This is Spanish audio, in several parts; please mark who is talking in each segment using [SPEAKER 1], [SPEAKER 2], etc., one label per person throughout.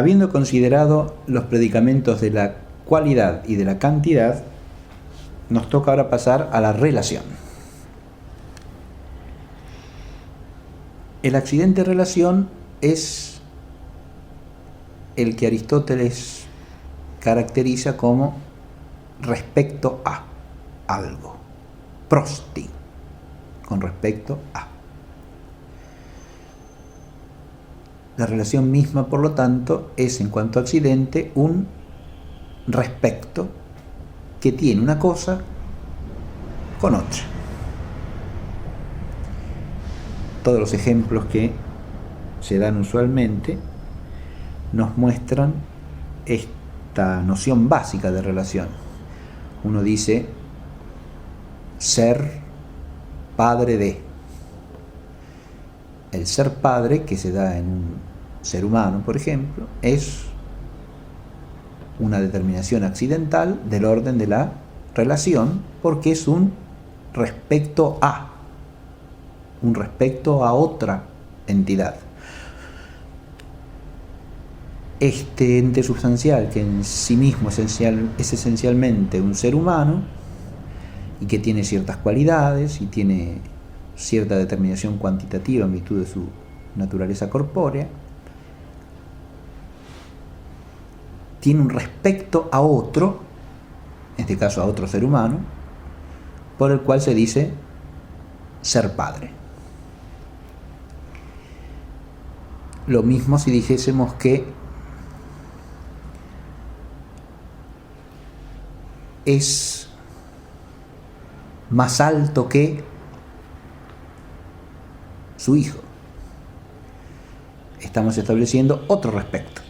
[SPEAKER 1] Habiendo considerado los predicamentos de la cualidad y de la cantidad, nos toca ahora pasar a la relación. El accidente relación es el que Aristóteles caracteriza como respecto a algo, prosti, con respecto a. La relación misma, por lo tanto, es en cuanto a accidente un respecto que tiene una cosa con otra. Todos los ejemplos que se dan usualmente nos muestran esta noción básica de relación. Uno dice ser padre de. El ser padre, que se da en un ser humano, por ejemplo, es una determinación accidental del orden de la relación, porque es un respecto a otra entidad. Este ente sustancial, que en sí mismo es esencialmente un ser humano y que tiene ciertas cualidades y tiene cierta determinación cuantitativa en virtud de su naturaleza corpórea, tiene un respecto a otro, en este caso a otro ser humano, por el cual se dice ser padre. Lo mismo si dijésemos que es más alto que su hijo. Estamos estableciendo otro respecto.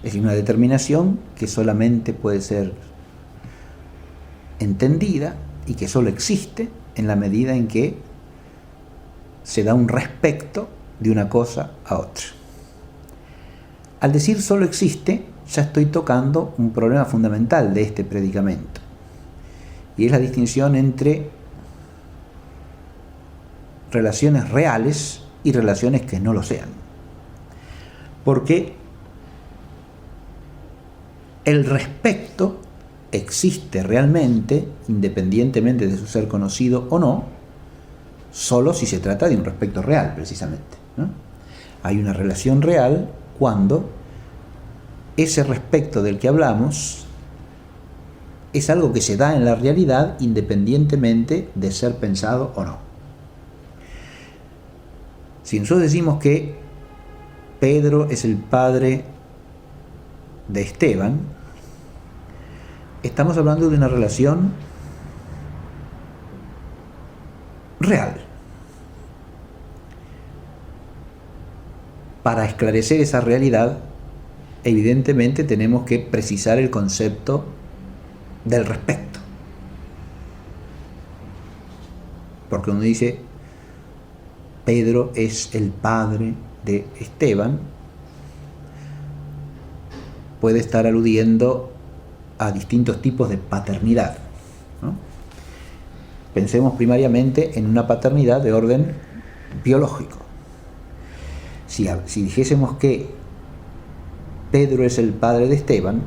[SPEAKER 1] Es una determinación que solamente puede ser entendida y que solo existe en la medida en que se da un respecto de una cosa a otra. Al decir solo existe, ya estoy tocando un problema fundamental de este predicamento, y es la distinción entre relaciones reales y relaciones que no lo sean. Porque el respecto existe realmente, independientemente de su ser conocido o no, solo si se trata de un respecto real, precisamente, ¿no? Hay una relación real cuando ese respecto del que hablamos es algo que se da en la realidad independientemente de ser pensado o no. Si nosotros decimos que Pedro es el padre de Esteban, estamos hablando de una relación real. Para esclarecer esa realidad, evidentemente tenemos que precisar el concepto del respecto. Porque uno dice Pedro es el padre de Esteban, puede estar aludiendo a distintos tipos de paternidad, ¿no? Pensemos primariamente en una paternidad de orden biológico. Si dijésemos que Pedro es el padre de Esteban,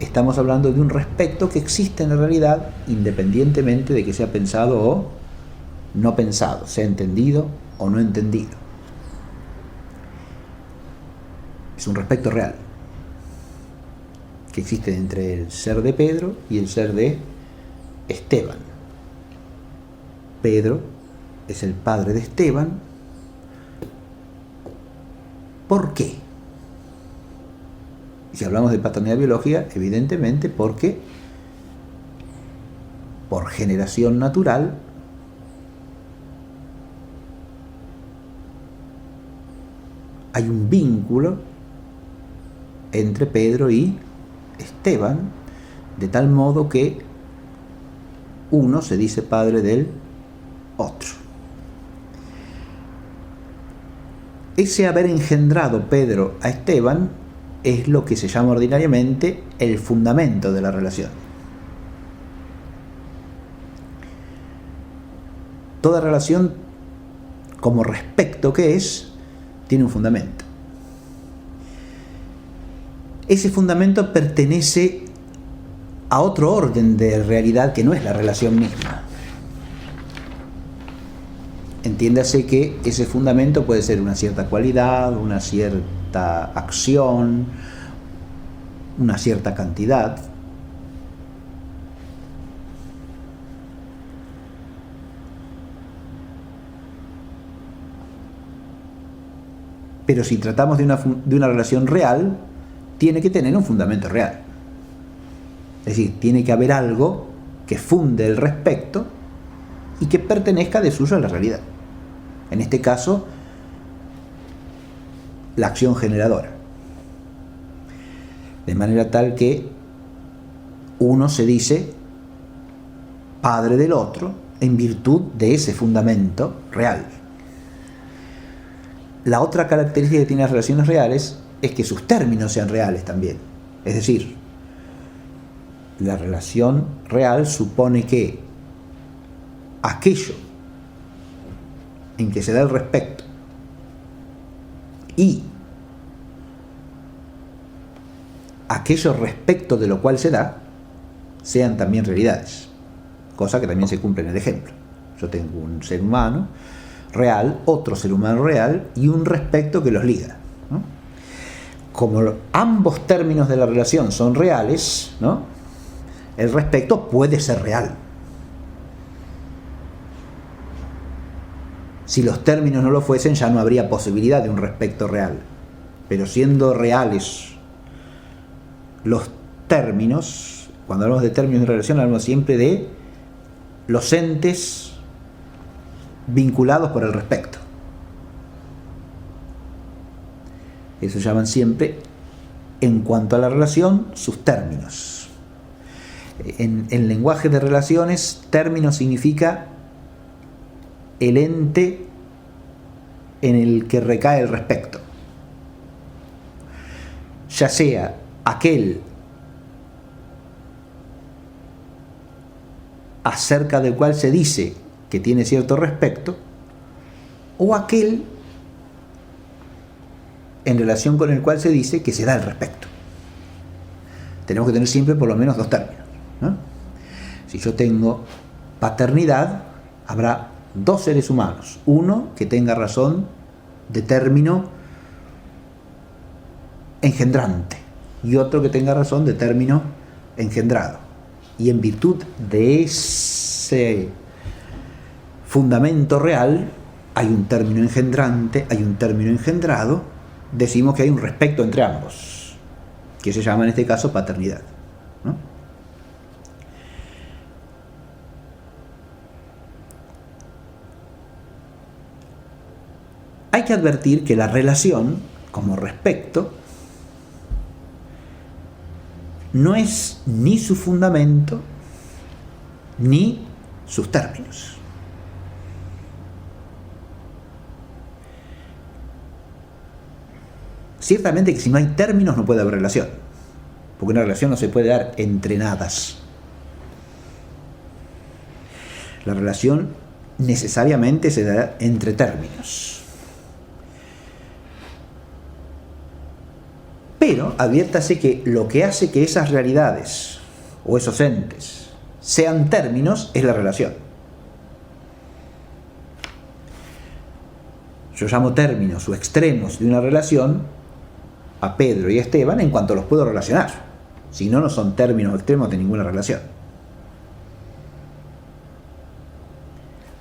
[SPEAKER 1] estamos hablando de un respecto que existe en la realidad independientemente de que sea pensado o no pensado, sea entendido o no entendido. Es un respecto real que existe entre el ser de Pedro y el ser de Esteban. Pedro es el padre de Esteban. ¿Por qué? Si hablamos de paternidad biológica, evidentemente porque por generación natural hay un vínculo entre Pedro y Esteban, de tal modo que uno se dice padre del otro. Ese haber engendrado Pedro a Esteban es lo que se llama ordinariamente el fundamento de la relación. Toda relación, como respecto que es, tiene un fundamento. ese fundamento pertenece a otro orden de realidad que no es la relación misma. Entiéndase que ese fundamento puede ser una cierta cualidad, una cierta acción, una cierta cantidad. Pero si tratamos de una relación real, tiene que tener un fundamento real. Es decir, tiene que haber algo que funde el respecto y que pertenezca de suyo a la realidad. En este caso, la acción generadora. De manera tal que uno se dice padre del otro en virtud de ese fundamento real. La otra característica que tienen las relaciones reales es que sus términos sean reales también. Es decir, la relación real supone que aquello en que se da el respecto y aquello respecto de lo cual se da sean también realidades, cosa que también se cumple en el ejemplo. Yo tengo un ser humano real, otro ser humano real y un respecto que los liga, ¿no? Como ambos términos de la relación son reales, ¿no?, el respecto puede ser real. Si los términos no lo fuesen, ya no habría posibilidad de un respecto real. Pero siendo reales los términos, cuando hablamos de términos de relación, hablamos siempre de los entes vinculados por el respecto. Eso llaman siempre, en cuanto a la relación, sus términos. En lenguaje de relaciones, término significa el ente en el que recae el respecto, ya sea aquel acerca del cual se dice que tiene cierto respecto, o aquel en relación con el cual se dice que se da el respecto. Tenemos que tener siempre por lo menos dos términos, ¿no? Si yo tengo paternidad, habrá dos seres humanos, uno que tenga razón de término engendrante y otro que tenga razón de término engendrado. Y en virtud de ese fundamento real, hay un término engendrante, hay un término engendrado, decimos que hay un respecto entre ambos, que se llama en este caso paternidad, ¿no? Hay que advertir que la relación, como respecto, no es ni su fundamento ni sus términos. Ciertamente que si no hay términos no puede haber relación, porque una relación no se puede dar entre nadas. La relación necesariamente se da entre términos. Pero adviértase que lo que hace que esas realidades o esos entes sean términos es la relación. Yo llamo términos o extremos de una relación a Pedro y a Esteban en cuanto los puedo relacionar. Si no, no son términos o extremos de ninguna relación.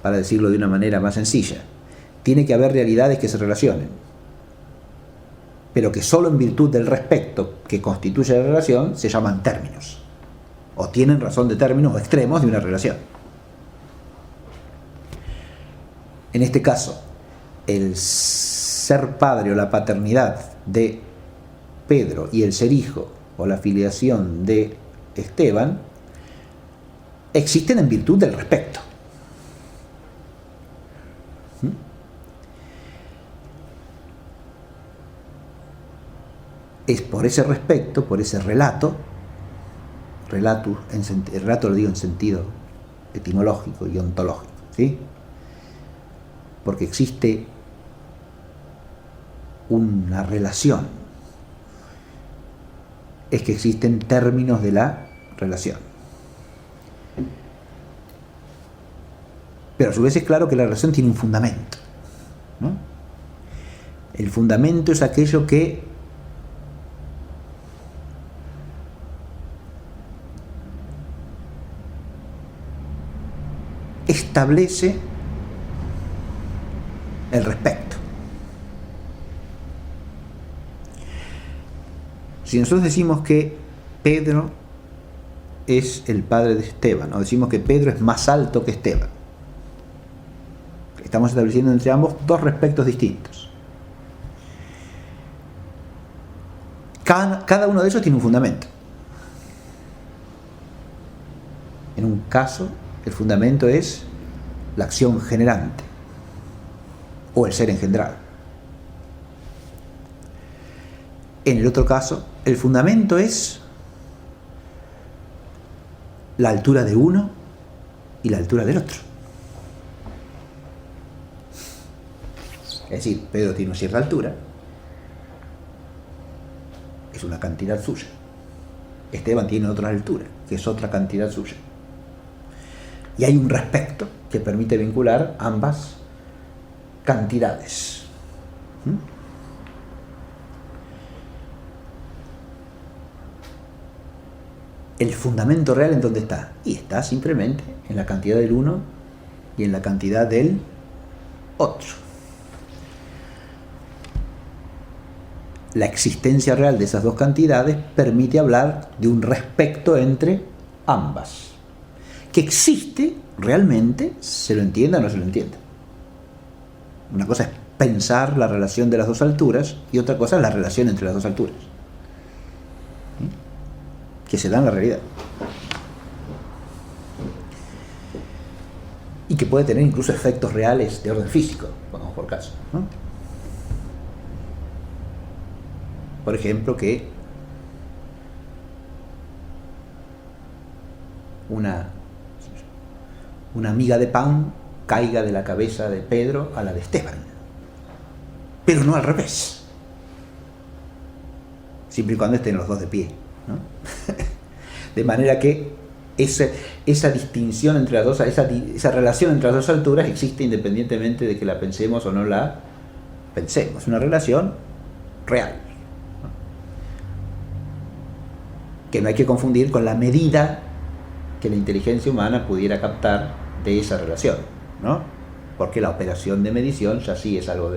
[SPEAKER 1] Para decirlo de una manera más sencilla, tiene que haber realidades que se relacionen, pero que solo en virtud del respecto que constituye la relación se llaman términos, o tienen razón de términos o extremos de una relación. En este caso, el ser padre o la paternidad de Pedro y el ser hijo o la filiación de Esteban existen en virtud del respecto. Es por ese respecto, por ese relato lo digo en sentido etimológico y ontológico, ¿sí? Porque existe una relación es que existen términos de la relación. Pero a su vez es claro que la relación tiene un fundamento, ¿no? El fundamento es aquello que establece el respeto. Si nosotros decimos que Pedro es el padre de Esteban, o decimos que Pedro es más alto que Esteban, estamos estableciendo entre ambos dos respectos distintos. Cada uno de ellos tiene un fundamento. En un caso, el fundamento es la acción generante o el ser engendrado. En el otro caso, el fundamento es la altura de uno y la altura del otro. Es decir, Pedro tiene una cierta altura, es una cantidad suya. Esteban tiene otra altura, que es otra cantidad suya. Y hay un respecto que permite vincular ambas cantidades. El fundamento real, ¿en dónde está? Y está simplemente en la cantidad del uno y en la cantidad del otro. La existencia real de esas dos cantidades permite hablar de un respecto entre ambas. Que existe realmente, se lo entienda o no se lo entienda. Una cosa es pensar la relación de las dos alturas y otra cosa es la relación entre las dos alturas, que se da en la realidad y que puede tener incluso efectos reales de orden físico, pongamos por caso, ¿no? Por ejemplo, que una miga de pan caiga de la cabeza de Pedro a la de Esteban, pero no al revés, siempre y cuando estén los dos de pie, ¿no? De manera que esa distinción entre las dos, esa relación entre las dos alturas existe independientemente de que la pensemos o no la pensemos. Es una relación real, ¿no? Que no hay que confundir con la medida que la inteligencia humana pudiera captar de esa relación, ¿no? Porque la operación de medición ya sí es algo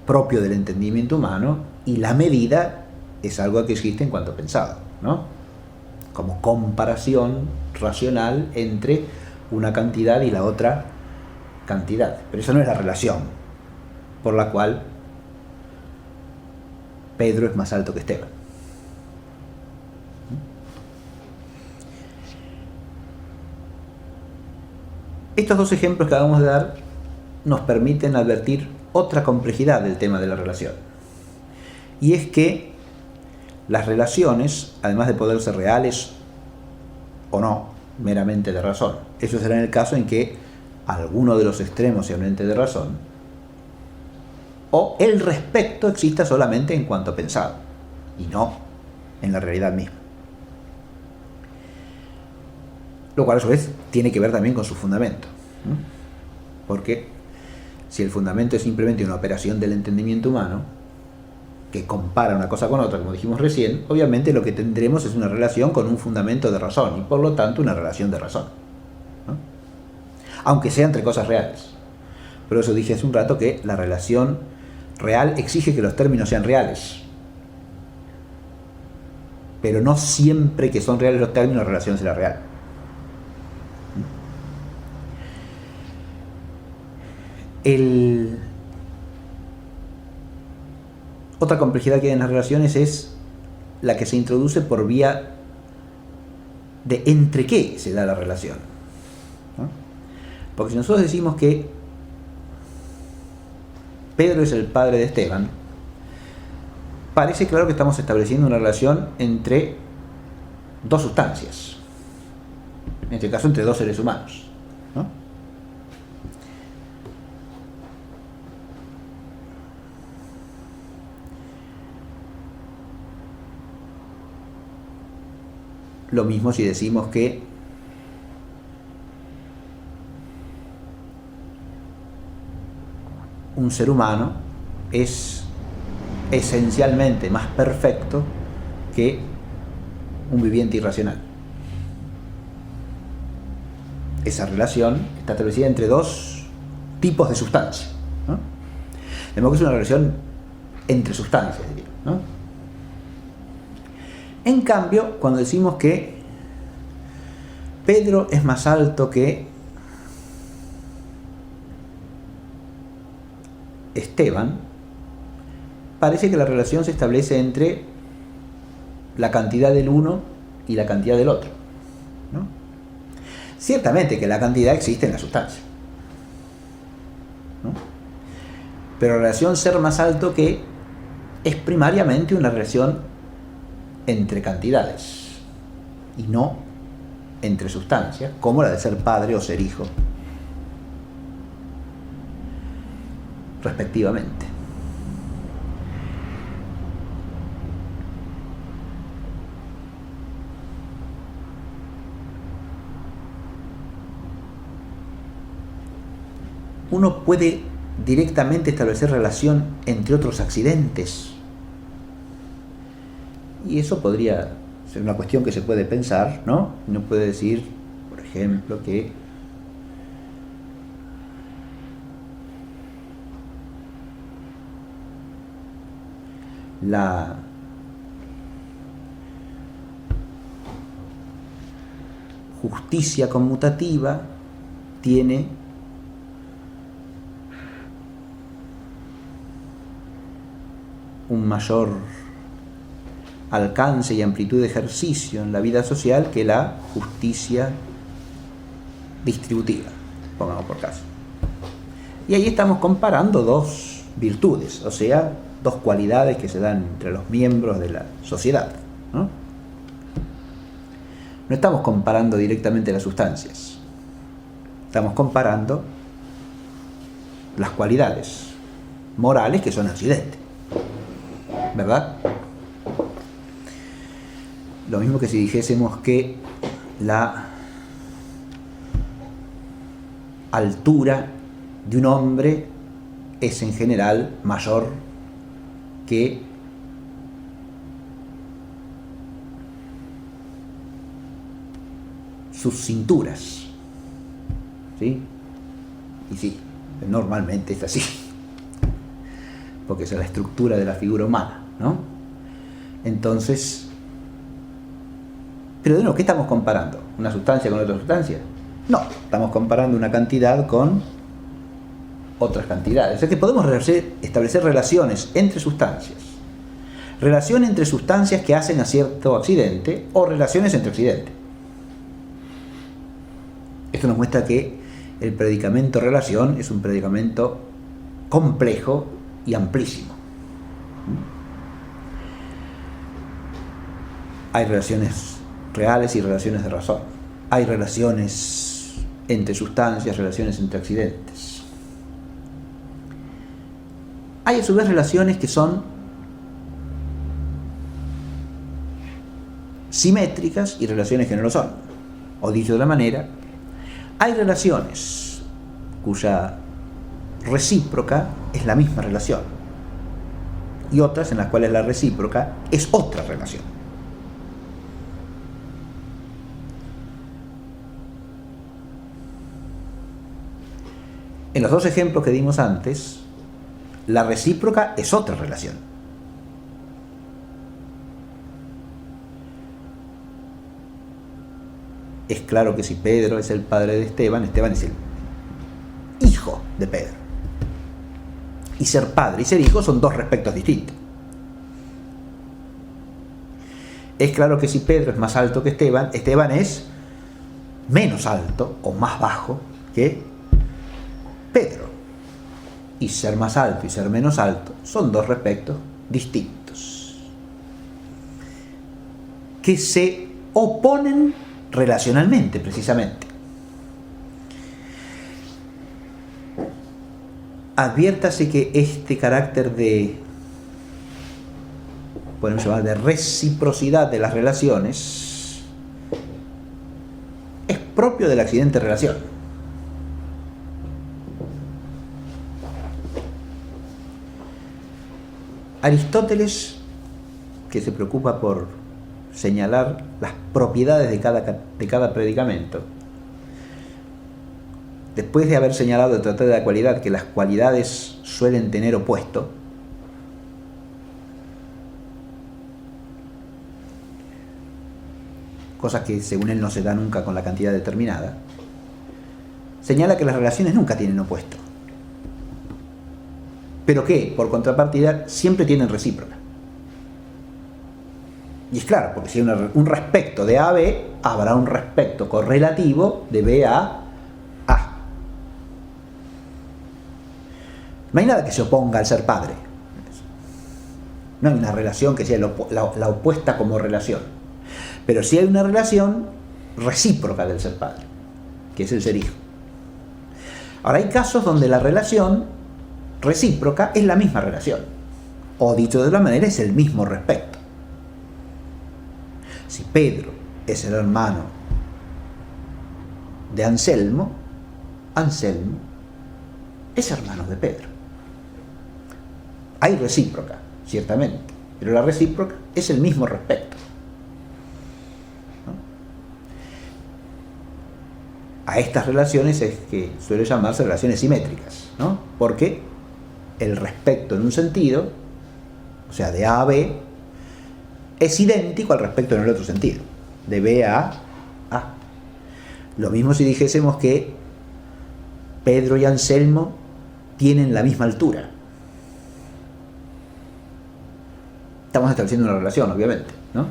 [SPEAKER 1] propio del entendimiento humano, y la medida es algo que existe en cuanto pensado, ¿no? Como comparación racional entre una cantidad y la otra cantidad. Pero esa no es la relación por la cual Pedro es más alto que Esteban. Estos dos ejemplos que acabamos de dar nos permiten advertir otra complejidad del tema de la relación. Y es que las relaciones, además de poder ser reales o no, meramente de razón, eso será en el caso en que alguno de los extremos sea un ente de razón, o el respecto exista solamente en cuanto pensado, y no en la realidad misma. Lo cual a su vez tiene que ver también con su fundamento, ¿no? Porque si el fundamento es simplemente una operación del entendimiento humano que compara una cosa con otra, como dijimos recién, obviamente lo que tendremos es una relación con un fundamento de razón y por lo tanto una relación de razón, ¿no? Aunque sea entre cosas reales. Por eso dije hace un rato que la relación real exige que los términos sean reales, pero no siempre que son reales los términos la relación será real. Otra complejidad que hay en las relaciones es la que se introduce por vía de entre qué se da la relación, ¿no? Porque si nosotros decimos que Pedro es el padre de Esteban, parece claro que estamos estableciendo una relación entre dos sustancias, en este caso entre dos seres humanos, ¿no? Lo mismo si decimos que un ser humano es esencialmente más perfecto que un viviente irracional. Esa relación está establecida entre dos tipos de sustancia, ¿no? De modo que es una relación entre sustancias, diría, ¿no? En cambio, cuando decimos que Pedro es más alto que Esteban, parece que la relación se establece entre la cantidad del uno y la cantidad del otro, ¿no? Ciertamente que la cantidad existe en la sustancia, ¿no? Pero la relación ser más alto que es primariamente una relación entre cantidades y no entre sustancias, como la de ser padre o ser hijo, respectivamente. Uno puede directamente establecer relación entre otros accidentes, y eso podría ser una cuestión que se puede pensar, ¿no? Uno puede decir, por ejemplo, que la justicia conmutativa tiene un mayor alcance y amplitud de ejercicio en la vida social que la justicia distributiva, pongamos por caso. Y ahí estamos comparando dos virtudes, o sea, dos cualidades que se dan entre los miembros de la sociedad, ¿no? No estamos comparando directamente las sustancias, estamos comparando las cualidades morales que son accidentes, ¿verdad? Lo mismo que si dijésemos que la altura de un hombre es en general mayor que sus cinturas, ¿sí? Y sí, normalmente es así, porque esa es la estructura de la figura humana, ¿no? Entonces, pero de nuevo, ¿qué estamos comparando? ¿Una sustancia con otra sustancia? No, estamos comparando una cantidad con otras cantidades. O sea que podemos establecer relaciones entre sustancias. Relación entre sustancias que hacen a cierto accidente o relaciones entre accidentes. Esto nos muestra que el predicamento relación es un predicamento complejo y amplísimo. Hay relaciones reales y relaciones de razón. Hay relaciones entre sustancias, relaciones entre accidentes. Hay a su vez relaciones que son simétricas y relaciones que no lo son. O dicho de otra manera, hay relaciones cuya recíproca es la misma relación y otras en las cuales la recíproca es otra relación. En los dos ejemplos que dimos antes, la recíproca es otra relación. Es claro que si Pedro es el padre de Esteban, Esteban es el hijo de Pedro. Y ser padre y ser hijo son dos aspectos distintos. Es claro que si Pedro es más alto que Esteban, Esteban es menos alto o más bajo que Pedro. Y ser más alto y ser menos alto son dos aspectos distintos que se oponen relacionalmente, precisamente. Adviértase que este carácter de, podemos llamar de reciprocidad de las relaciones, propio del accidente de relación. Aristóteles, que se preocupa por señalar las propiedades de cada predicamento, después de haber señalado el Tratado de la Cualidad que las cualidades suelen tener opuesto, cosas que según él no se da nunca con la cantidad determinada, señala que las relaciones nunca tienen opuesto, pero que, por contrapartida, siempre tienen recíproca. Y es claro, porque si hay un respecto de A a B, habrá un respecto correlativo de B a A. No hay nada que se oponga al ser padre. No hay una relación que sea la opuesta como relación. Pero sí hay una relación recíproca del ser padre, que es el ser hijo. Ahora, hay casos donde la relación recíproca es la misma relación. O dicho de otra manera, es el mismo respecto. Si Pedro es el hermano de Anselmo, Anselmo es hermano de Pedro. Hay recíproca, ciertamente, pero la recíproca es el mismo respecto. ¿No? A estas relaciones es que suele llamarse relaciones simétricas, ¿no? Porque el respecto en un sentido, o sea, de A a B, es idéntico al respecto en el otro sentido, de B a A. Lo mismo si dijésemos que Pedro y Anselmo tienen la misma altura. Estamos estableciendo una relación, obviamente, ¿no?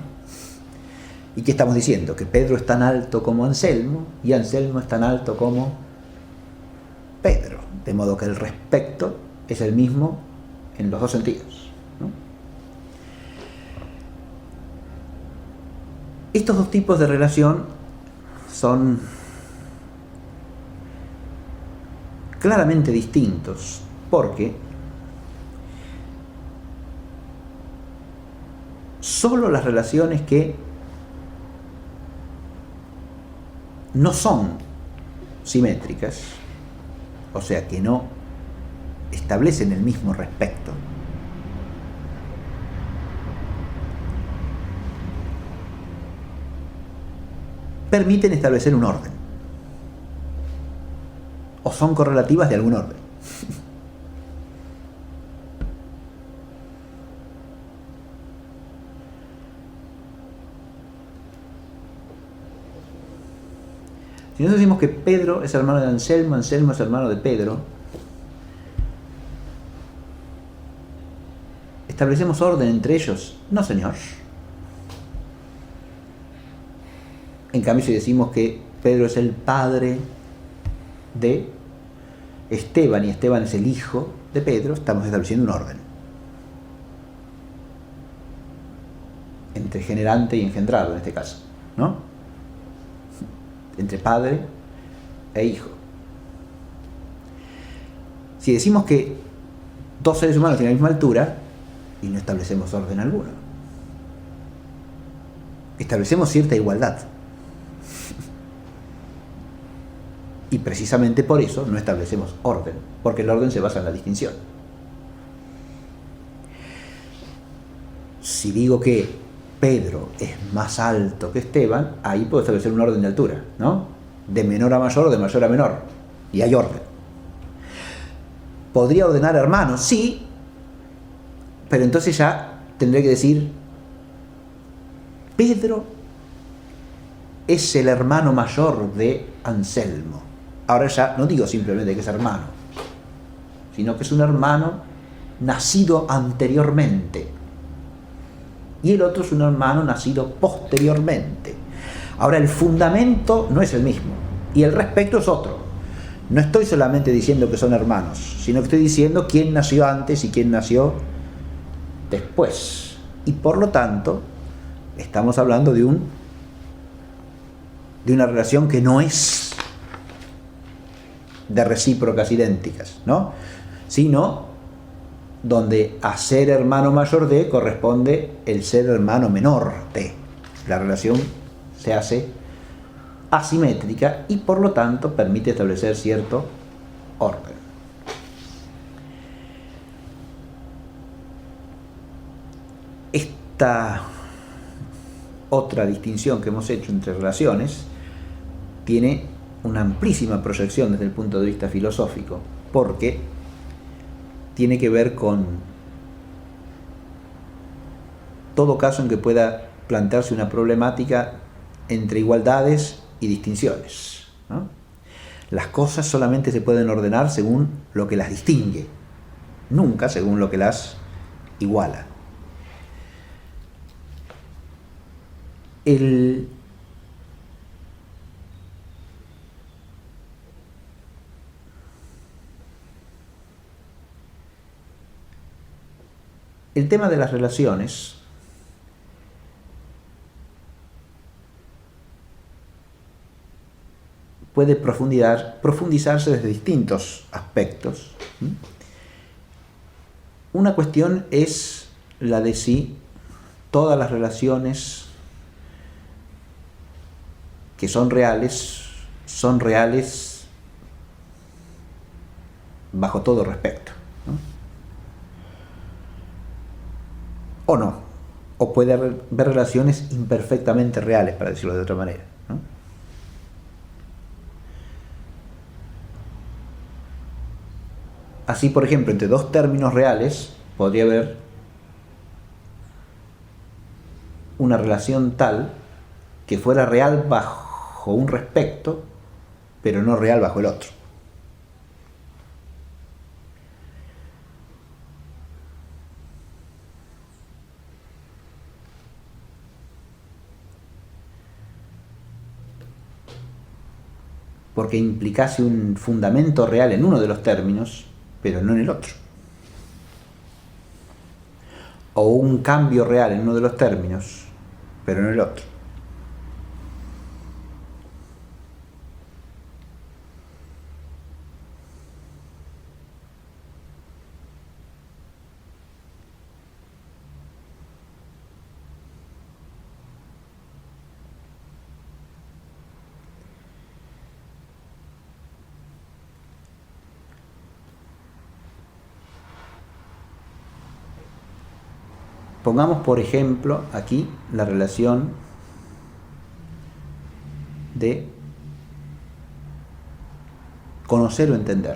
[SPEAKER 1] ¿Y qué estamos diciendo? Que Pedro es tan alto como Anselmo y Anselmo es tan alto como Pedro. De modo que el respecto es el mismo en los dos sentidos, ¿no? Estos dos tipos de relación son claramente distintos porque solo las relaciones que no son simétricas, o sea, que no establecen el mismo respecto, permiten establecer un orden, o son correlativas de algún orden. Si nosotros decimos que Pedro es hermano de Anselmo, Anselmo es hermano de Pedro, ¿establecemos orden entre ellos? No, señor. En cambio, si decimos que Pedro es el padre de Esteban y Esteban es el hijo de Pedro, estamos estableciendo un orden entre generante y engendrado en este caso, ¿no? Entre padre e hijo. Si decimos que dos seres humanos tienen la misma altura y no establecemos orden alguno, establecemos cierta igualdad. Y precisamente por eso no establecemos orden, porque el orden se basa en la distinción. Si digo que Pedro es más alto que Esteban, ahí puedo establecer un orden de altura, ¿no? De menor a mayor o de mayor a menor, y hay orden. ¿Podría ordenar hermanos? Sí, pero entonces ya tendré que decir Pedro es el hermano mayor de Anselmo. Ahora ya no digo simplemente que es hermano, sino que es un hermano nacido anteriormente. Y el otro es un hermano nacido posteriormente. Ahora el fundamento no es el mismo y el respecto es otro. No estoy solamente diciendo que son hermanos, sino que estoy diciendo quién nació antes y quién nació después. Y por lo tanto, estamos hablando de una relación que no es de recíprocas idénticas, ¿no? Sino donde a ser hermano mayor de corresponde el ser hermano menor de. La relación se hace asimétrica y por lo tanto permite establecer cierto orden. Esta otra distinción que hemos hecho entre relaciones tiene una amplísima proyección desde el punto de vista filosófico, porque tiene que ver con todo caso en que pueda plantearse una problemática entre igualdades y distinciones, ¿no? Las cosas solamente se pueden ordenar según lo que las distingue, nunca según lo que las iguala. El tema de las relaciones puede profundizarse desde distintos aspectos. Una cuestión es la de si todas las relaciones que son reales bajo todo respecto, ¿no? O no, o puede haber relaciones imperfectamente reales, para decirlo de otra manera, ¿no? Así, por ejemplo, entre dos términos reales podría haber una relación tal que fuera real bajo un respecto, pero no real bajo el otro. Porque implicase un fundamento real en uno de los términos, pero no en el otro. O un cambio real en uno de los términos, pero no en el otro. Pongamos, por ejemplo, aquí la relación de conocer o entender.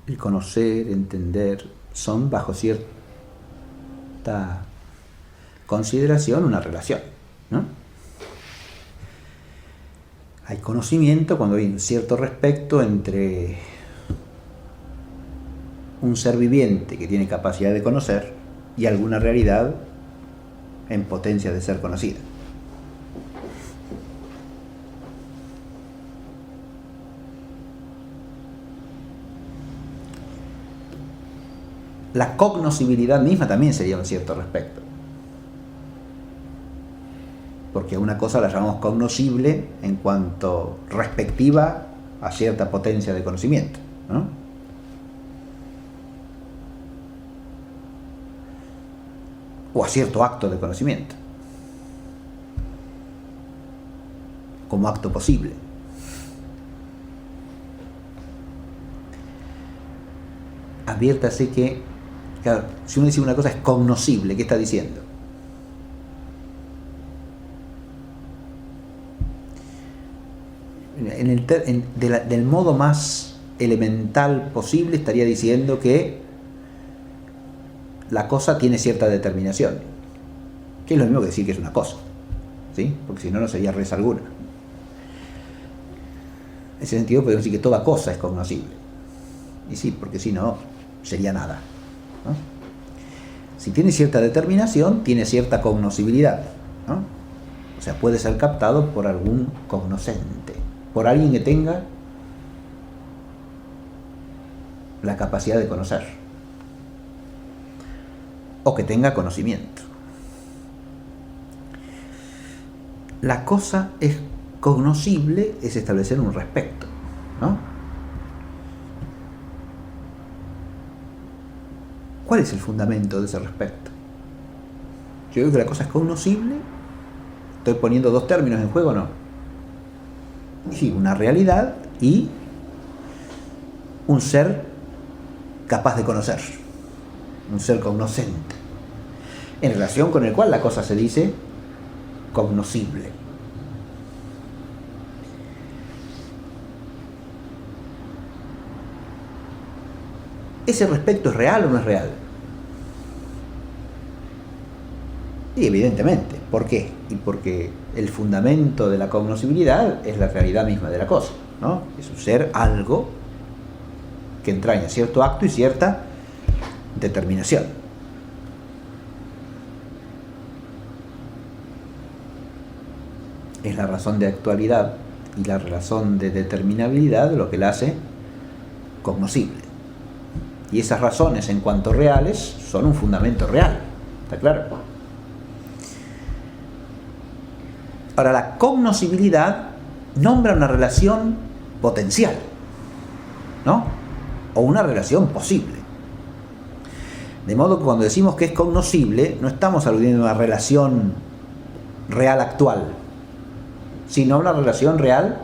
[SPEAKER 1] El conocer, entender, son bajo cierta consideración una relación, ¿no? Hay conocimiento cuando hay un cierto respecto entre un ser viviente que tiene capacidad de conocer y alguna realidad en potencia de ser conocida. La cognoscibilidad misma también sería un cierto respecto, porque a una cosa la llamamos cognoscible en cuanto respectiva a cierta potencia de conocimiento, ¿no? O a cierto acto de conocimiento, como acto posible. Adviértase que, claro, si uno dice una cosa es cognoscible, ¿qué está diciendo? Del modo más elemental posible estaría diciendo que la cosa tiene cierta determinación, que es lo mismo que decir que es una cosa, ¿sí? Porque si no, no sería res alguna. En ese sentido podemos decir que toda cosa es cognoscible. Y sí, porque si no, sería nada, ¿no? Si tiene cierta determinación, tiene cierta cognoscibilidad, ¿no? O sea, puede ser captado por algún cognoscente, por alguien que tenga la capacidad de conocer, o que tenga conocimiento. La cosa es cognoscible, es establecer un respecto, ¿no? ¿Cuál es el fundamento de ese respecto? Yo digo que la cosa es cognoscible. Estoy poniendo dos términos en juego, ¿no? Sí, una realidad y un ser capaz de conocer, un ser cognoscente, en relación con el cual la cosa se dice cognoscible. ¿Ese respecto es real o no es real? Y evidentemente, ¿por qué? Y porque el fundamento de la cognoscibilidad es la realidad misma de la cosa, ¿no? Es un ser algo que entraña cierto acto y cierta determinación. Es la razón de actualidad y la razón de determinabilidad lo que la hace cognoscible. Y esas razones, en cuanto reales, son un fundamento real. ¿Está claro? Ahora, la cognoscibilidad nombra una relación potencial, ¿no? O una relación posible. De modo que cuando decimos que es cognoscible, no estamos aludiendo a una relación real actual, sino a una relación real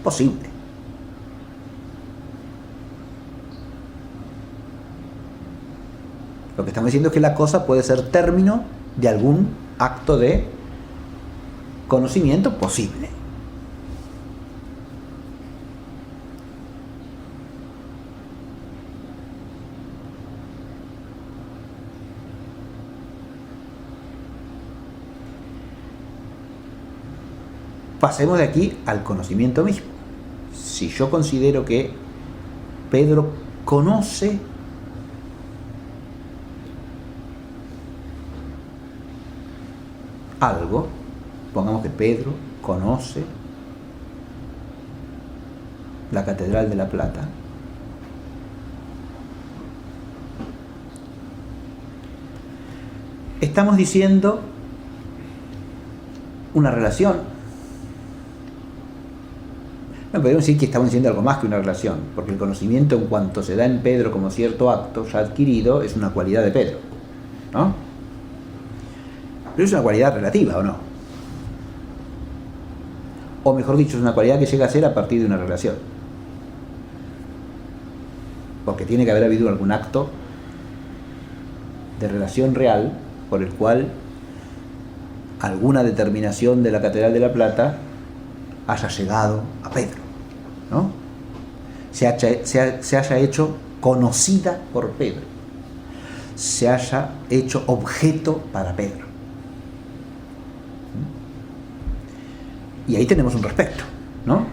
[SPEAKER 1] posible. Lo que estamos diciendo es que la cosa puede ser término de algún acto de conocimiento posible. Pasemos de aquí al conocimiento mismo. Si yo considero que Pedro conoce algo, pongamos que Pedro conoce la Catedral de La Plata, estamos diciendo una relación. No podemos decir que estamos diciendo algo más que una relación, porque el conocimiento, en cuanto se da en Pedro como cierto acto ya adquirido, es una cualidad de Pedro, ¿no? Pero es una cualidad relativa, ¿o no? O mejor dicho, es una cualidad que llega a ser a partir de una relación. Porque tiene que haber habido algún acto de relación real por el cual alguna determinación de la Catedral de La Plata haya llegado a Pedro, ¿no? Se haya hecho conocida por Pedro, se haya hecho objeto para Pedro. Y ahí tenemos un respecto, ¿no?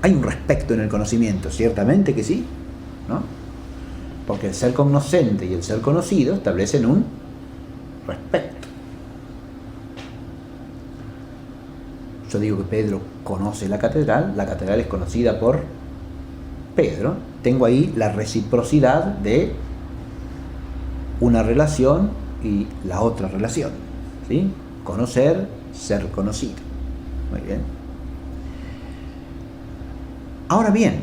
[SPEAKER 1] Hay un respecto en el conocimiento, ciertamente que sí, ¿no? Porque el ser cognoscente y el ser conocido establecen un respecto. Yo digo que Pedro conoce la catedral es conocida por Pedro. Tengo ahí la reciprocidad de una relación y la otra relación, ¿sí? Conocer, ser conocido. Muy bien. Ahora bien,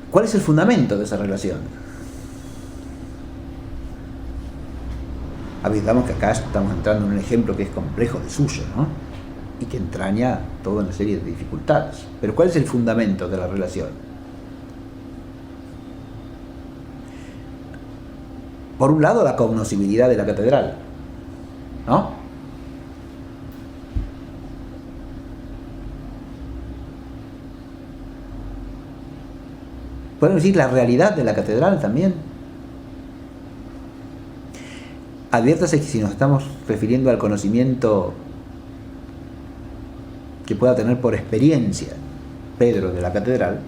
[SPEAKER 1] ¿cuál es el fundamento de esa relación? Digamos que acá estamos entrando en un ejemplo que es complejo de suyo, ¿no? Y que entraña toda una serie de dificultades. Pero ¿cuál es el fundamento de la relación? Por un lado, la cognoscibilidad de la catedral, ¿no? Podemos decir la realidad de la catedral también. Adviértase que si nos estamos refiriendo al conocimiento que pueda tener por experiencia Pedro de la catedral,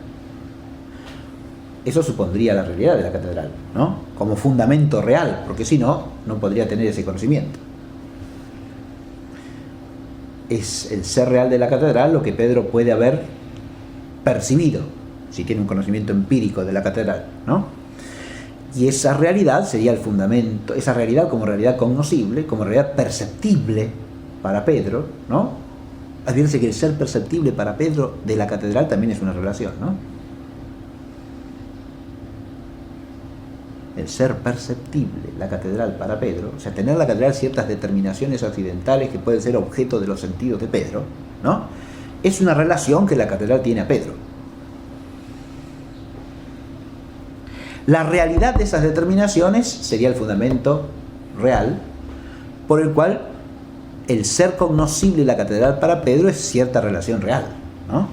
[SPEAKER 1] eso supondría la realidad de la catedral, ¿no? Como fundamento real, porque si no, no podría tener ese conocimiento. Es el ser real de la catedral lo que Pedro puede haber percibido, si tiene un conocimiento empírico de la catedral, ¿no? Y esa realidad sería el fundamento, esa realidad como realidad cognoscible, como realidad perceptible para Pedro, ¿no? Adviértese que el ser perceptible para Pedro de la catedral también es una relación, ¿no? el ser perceptible, la catedral para Pedro, o sea, tener la catedral ciertas determinaciones occidentales que pueden ser objeto de los sentidos de Pedro, ¿no? Es una relación que la catedral tiene a Pedro. La realidad de esas determinaciones sería el fundamento real por el cual el ser cognoscible de la catedral para Pedro es cierta relación real, ¿no?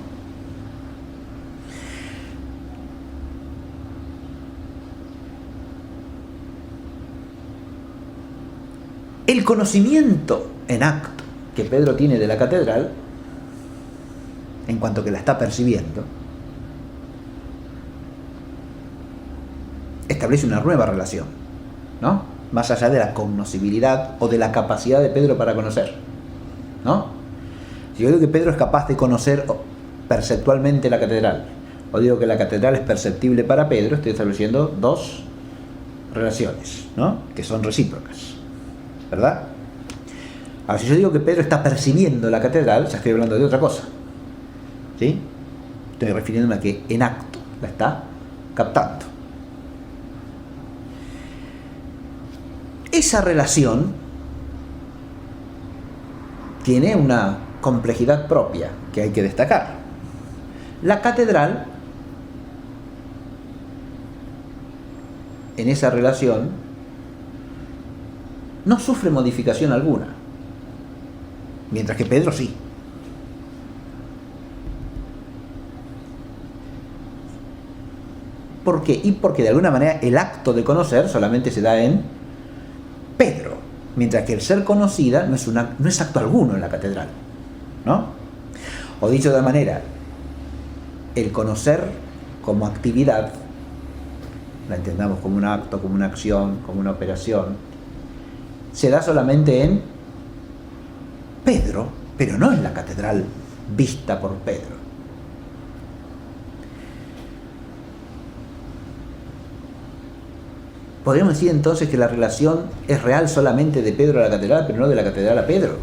[SPEAKER 1] El conocimiento en acto que Pedro tiene de la catedral, en cuanto que la está percibiendo, establece una nueva relación, ¿no? Más allá de la cognoscibilidad o de la capacidad de Pedro para conocer, ¿no? Si yo digo que Pedro es capaz de conocer perceptualmente la catedral, o digo que la catedral es perceptible para Pedro, estoy estableciendo dos relaciones, ¿no? Que son recíprocas, ¿verdad? Ahora, si yo digo que Pedro está percibiendo la catedral, ya estoy hablando de otra cosa, ¿sí? Estoy refiriéndome a que en acto la está captando. Esa relación tiene una complejidad propia que hay que destacar. La catedral, en esa relación, no sufre modificación alguna, mientras que Pedro sí. ¿Por qué? Y porque de alguna manera el acto de conocer solamente se da en Pedro, mientras que el ser conocida no es acto alguno en la catedral, ¿no? O dicho de otra manera, el conocer como actividad, la entendamos como un acto, como una acción, como una operación, se da solamente en Pedro, pero no en la catedral vista por Pedro. Podríamos decir entonces que la relación es real solamente de Pedro a la catedral, pero no de la catedral a Pedro.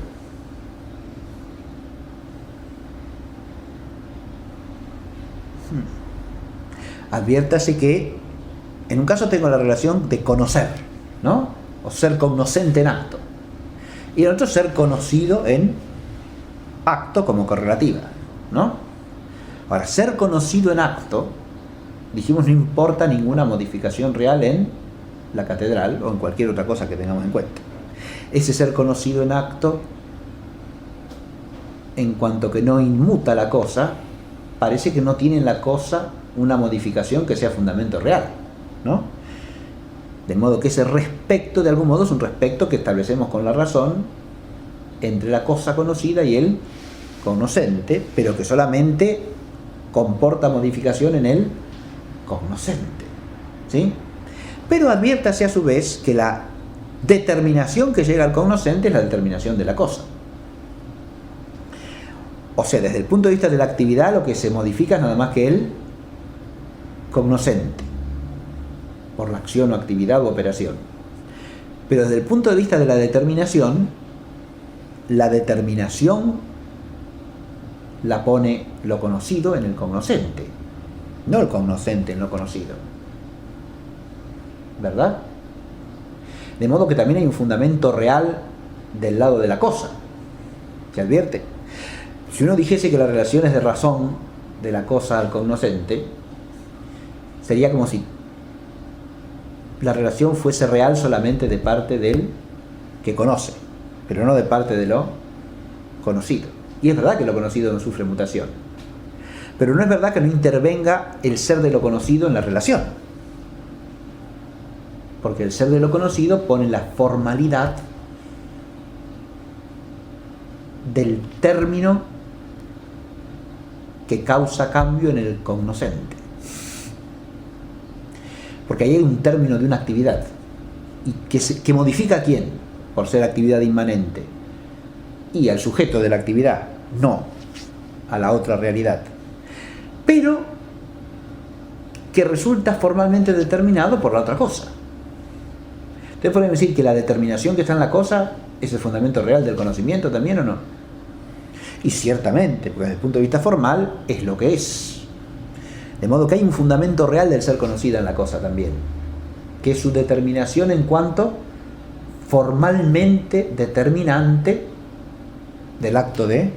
[SPEAKER 1] Adviértase que en un caso tengo la relación de conocer, ¿no? O ser cognoscente en acto. Y en otro ser conocido en acto como correlativa, ¿no? Ahora, ser conocido en acto, dijimos, no importa ninguna modificación real en la catedral o en cualquier otra cosa que tengamos en cuenta. Ese ser conocido en acto, en cuanto que no inmuta la cosa, parece que no tiene en la cosa una modificación que sea fundamento real, ¿no? De modo que ese respecto, de algún modo, es un respecto que establecemos con la razón entre la cosa conocida y el cognoscente, pero que solamente comporta modificación en el cognoscente, ¿sí? Pero adviértase a su vez que la determinación que llega al cognoscente es la determinación de la cosa. O sea, desde el punto de vista de la actividad, lo que se modifica es nada más que el cognoscente, por la acción o actividad u operación. Pero desde el punto de vista de la determinación la pone lo conocido en el cognoscente, no el cognoscente en lo conocido, ¿verdad? De modo que también hay un fundamento real del lado de la cosa. ¿Se advierte? Si uno dijese que la relación es de razón de la cosa al cognoscente, sería como si la relación fuese real solamente de parte del que conoce, pero no de parte de lo conocido. Y es verdad que lo conocido no sufre mutación, pero no es verdad que no intervenga el ser de lo conocido en la relación, porque el ser de lo conocido pone la formalidad del término que causa cambio en el cognoscente. Porque ahí hay un término de una actividad y que modifica a quién, por ser actividad inmanente, y al sujeto de la actividad, no a la otra realidad, pero que resulta formalmente determinado por la otra cosa. Entonces podemos decir que la determinación que está en la cosa es el fundamento real del conocimiento también, ¿o no? Y ciertamente, porque desde el punto de vista formal es lo que es. De modo que hay un fundamento real del ser conocida en la cosa también. que su determinación en cuanto formalmente determinante del acto de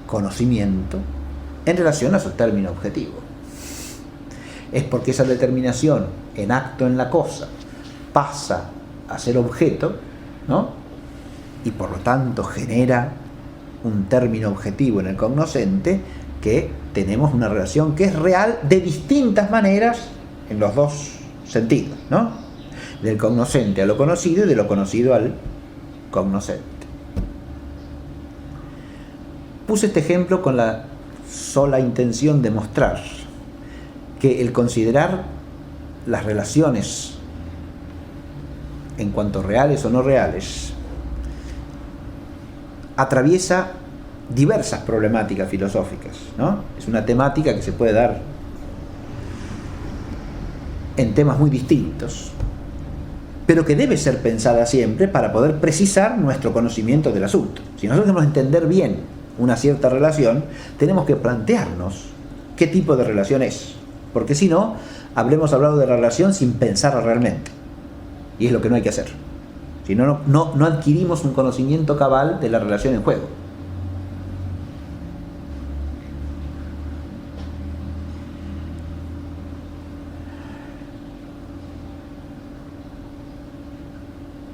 [SPEAKER 1] conocimiento en relación a su término objetivo. Es porque esa determinación en acto en la cosa pasa a ser objeto, ¿no? Y por lo tanto genera un término objetivo en el cognoscente, que tenemos una relación que es real de distintas maneras en los dos sentidos, ¿no? Del cognoscente a lo conocido y de lo conocido al cognoscente. Puse este ejemplo con la sola intención de mostrar que el considerar las relaciones en cuanto reales o no reales atraviesa diversas problemáticas filosóficas, ¿no? Es una temática que se puede dar en temas muy distintos, pero que debe ser pensada siempre para poder precisar nuestro conocimiento del asunto. Si nosotros queremos entender bien una cierta relación, tenemos que plantearnos qué tipo de relación es, porque si no, habremos hablado de la relación sin pensarla realmente, y es lo que no hay que hacer. Si no, no adquirimos un conocimiento cabal de la relación en juego.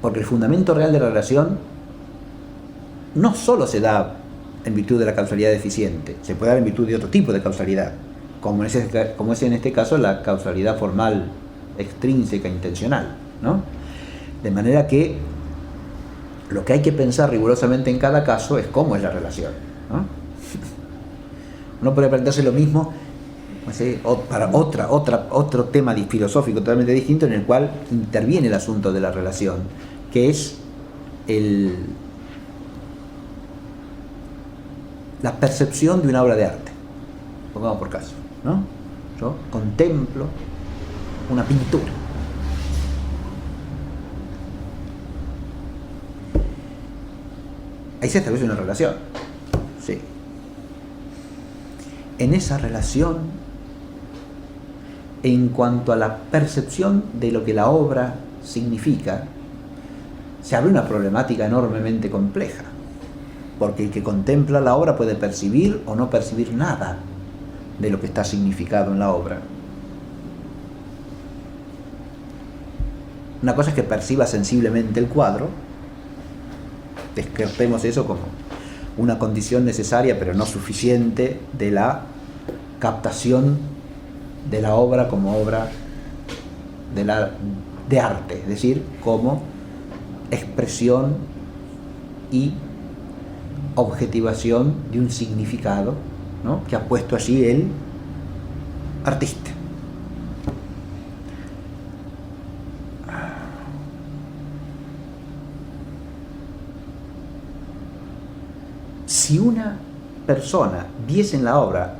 [SPEAKER 1] Porque el fundamento real de la relación no solo se da en virtud de la causalidad deficiente, se puede dar en virtud de otro tipo de causalidad, como es en este caso la causalidad formal extrínseca intencional, ¿no? De manera que lo que hay que pensar rigurosamente en cada caso es cómo es la relación, ¿no? Uno puede plantearse lo mismo, no sé, para otro tema filosófico totalmente distinto, en el cual interviene el asunto de la relación, que es la percepción de una obra de arte. Pongamos por caso, ¿no? Yo contemplo una pintura. Ahí se establece una relación. Sí. En esa relación, en cuanto a la percepción de lo que la obra significa, se abre una problemática enormemente compleja, porque el que contempla la obra puede percibir o no percibir nada de lo que está significado en la obra. Una cosa es que perciba sensiblemente el cuadro, descartemos eso como una condición necesaria pero no suficiente de la captación de la obra como obra de arte, es decir, como expresión y objetivación de un significado, ¿no?, que ha puesto allí el artista. Si una persona viese en la obra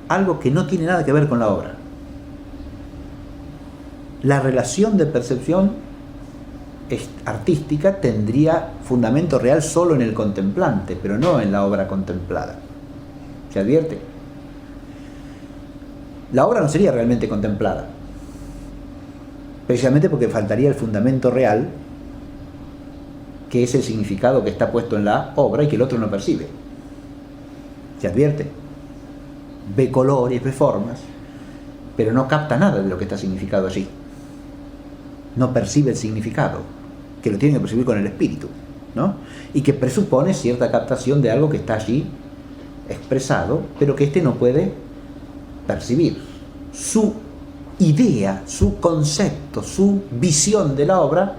[SPEAKER 1] algo que no tiene nada que ver con la obra, la relación de percepción artística tendría fundamento real solo en el contemplante, pero no en la obra contemplada. ¿Se advierte? La obra no sería realmente contemplada, precisamente porque faltaría el fundamento real, que es el significado que está puesto en la obra y que el otro no percibe. ¿Se advierte? Ve colores, ve formas, pero no capta nada de lo que está significado allí. No percibe el significado, que lo tiene que percibir con el espíritu, ¿no? Y que presupone cierta captación de algo que está allí expresado, pero que éste no puede percibir. Su idea, su concepto, su visión de la obra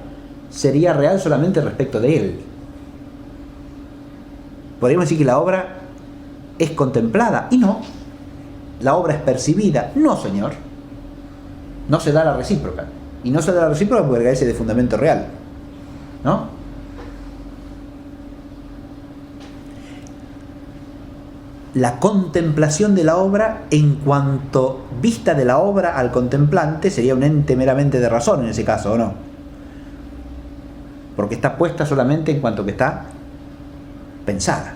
[SPEAKER 1] sería real solamente respecto de él. Podríamos decir que la obra es contemplada, y no. La obra es percibida, no, señor. No se da la recíproca. Y no se da la recíproca porque carece de fundamento real, ¿no? La contemplación de la obra, en cuanto vista de la obra al contemplante, sería un ente meramente de razón en ese caso, ¿o no? Porque está puesta solamente en cuanto que está pensada.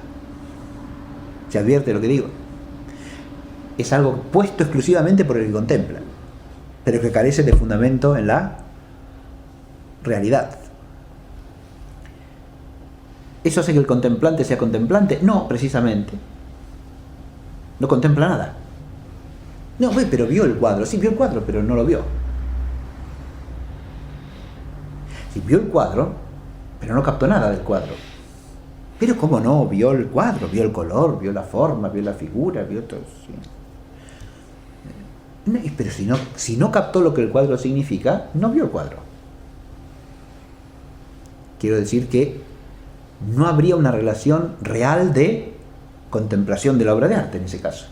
[SPEAKER 1] ¿Se advierte lo que digo? Es algo puesto exclusivamente por el que contempla, pero que carece de fundamento en la realidad. ¿Eso hace que el contemplante sea contemplante? No, precisamente. No contempla nada. No, pero vio el cuadro. Sí, vio el cuadro, pero no lo vio. Sí, vio el cuadro, pero no captó nada del cuadro. Pero ¿cómo no? Vio el cuadro, vio el color, vio la forma, vio la figura, vio todo. Sí. No, pero si no captó lo que el cuadro significa, no vio el cuadro. Quiero decir que no habría una relación real de contemplación de la obra de arte en ese caso,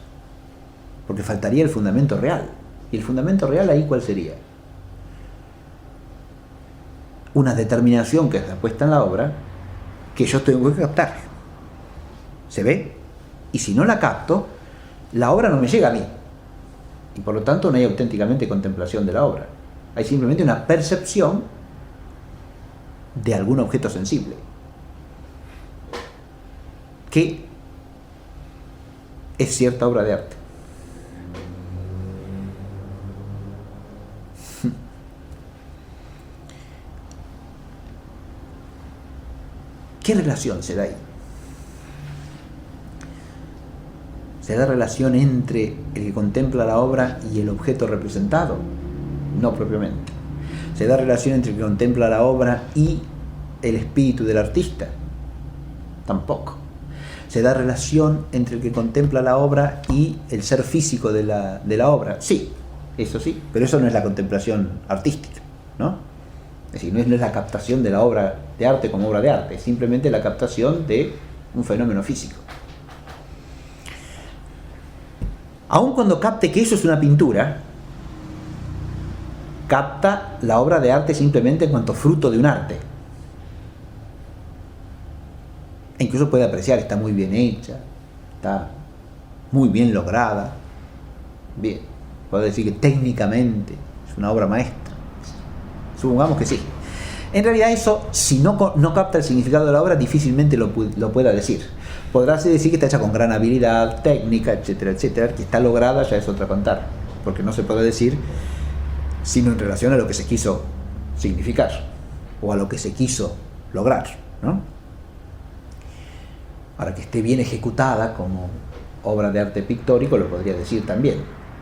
[SPEAKER 1] porque faltaría el fundamento real. ¿Y el fundamento real ahí cuál sería? Una determinación que está puesta en la obra que yo tengo que captar. ¿Se ve? Y si no la capto, la obra no me llega a mí. Y por lo tanto no hay auténticamente contemplación de la obra. Hay simplemente una percepción de algún objeto sensible que es cierta obra de arte. ¿Qué relación se da ahí? ¿Se da relación entre el que contempla la obra y el objeto representado? No propiamente. ¿Se da relación entre el que contempla la obra y el espíritu del artista? Tampoco. ¿Se da relación entre el que contempla la obra y el ser físico de la obra? Sí, eso sí, pero eso no es la contemplación artística, ¿no? Es decir, no es la captación de la obra de arte como obra de arte, es simplemente la captación de un fenómeno físico. Aun cuando capte que eso es una pintura, capta la obra de arte simplemente en cuanto fruto de un arte. E incluso puede apreciar, está muy bien hecha, está muy bien lograda. Bien, puede decir que técnicamente es una obra maestra. Supongamos que sí. En realidad eso, si no capta el significado de la obra, difícilmente lo pueda decir. Podrá decir que está hecha con gran habilidad técnica, etcétera, etcétera, que está lograda, ya es otra contar, porque no se puede decir sino en relación a lo que se quiso significar o a lo que se quiso lograr, ¿no? Ahora, que esté bien ejecutada como obra de arte pictórico lo podría decir también,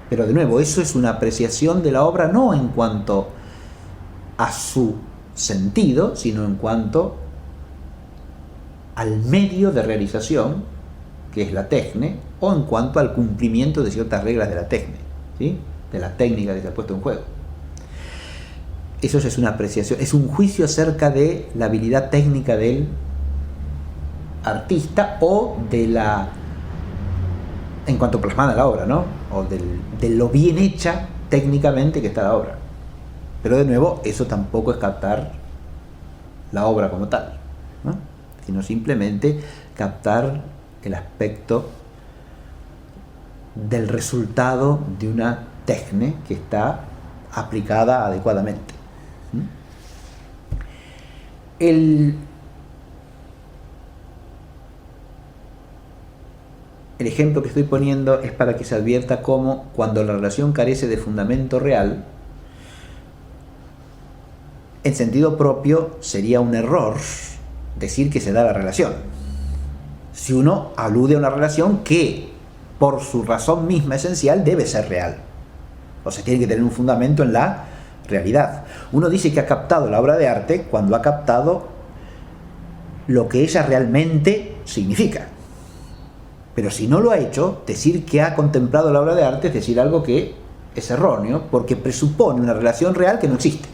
[SPEAKER 1] pero de nuevo, eso es una apreciación de la obra no en cuanto a su sentido, sino en cuanto al medio de realización, que es la tecne, o en cuanto al cumplimiento de ciertas reglas de la tecne, ¿sí? De la técnica que se ha puesto en juego. Eso es una apreciación, es un juicio acerca de la habilidad técnica del artista o de la, en cuanto plasmada la obra, ¿no? O de lo bien hecha técnicamente que está la obra. Pero de nuevo, eso tampoco es captar la obra como tal, ¿no? Sino simplemente captar el aspecto del resultado de una tecne que está aplicada adecuadamente. El ejemplo que estoy poniendo es para que se advierta cómo, cuando la relación carece de fundamento real, en sentido propio sería un error decir que se da la relación. Si uno alude a una relación que, por su razón misma esencial, debe ser real. O sea, tiene que tener un fundamento en la realidad. Uno dice que ha captado la obra de arte cuando ha captado lo que ella realmente significa. Pero si no lo ha hecho, decir que ha contemplado la obra de arte es decir algo que es erróneo, porque presupone una relación real que no existe.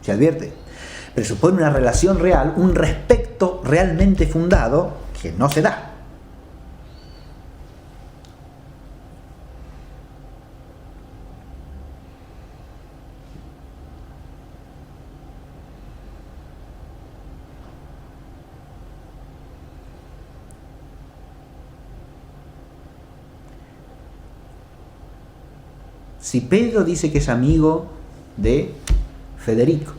[SPEAKER 1] ¿Se advierte? Presupone una relación real, un respecto realmente fundado que no se da. Si Pedro dice que es amigo de Federico,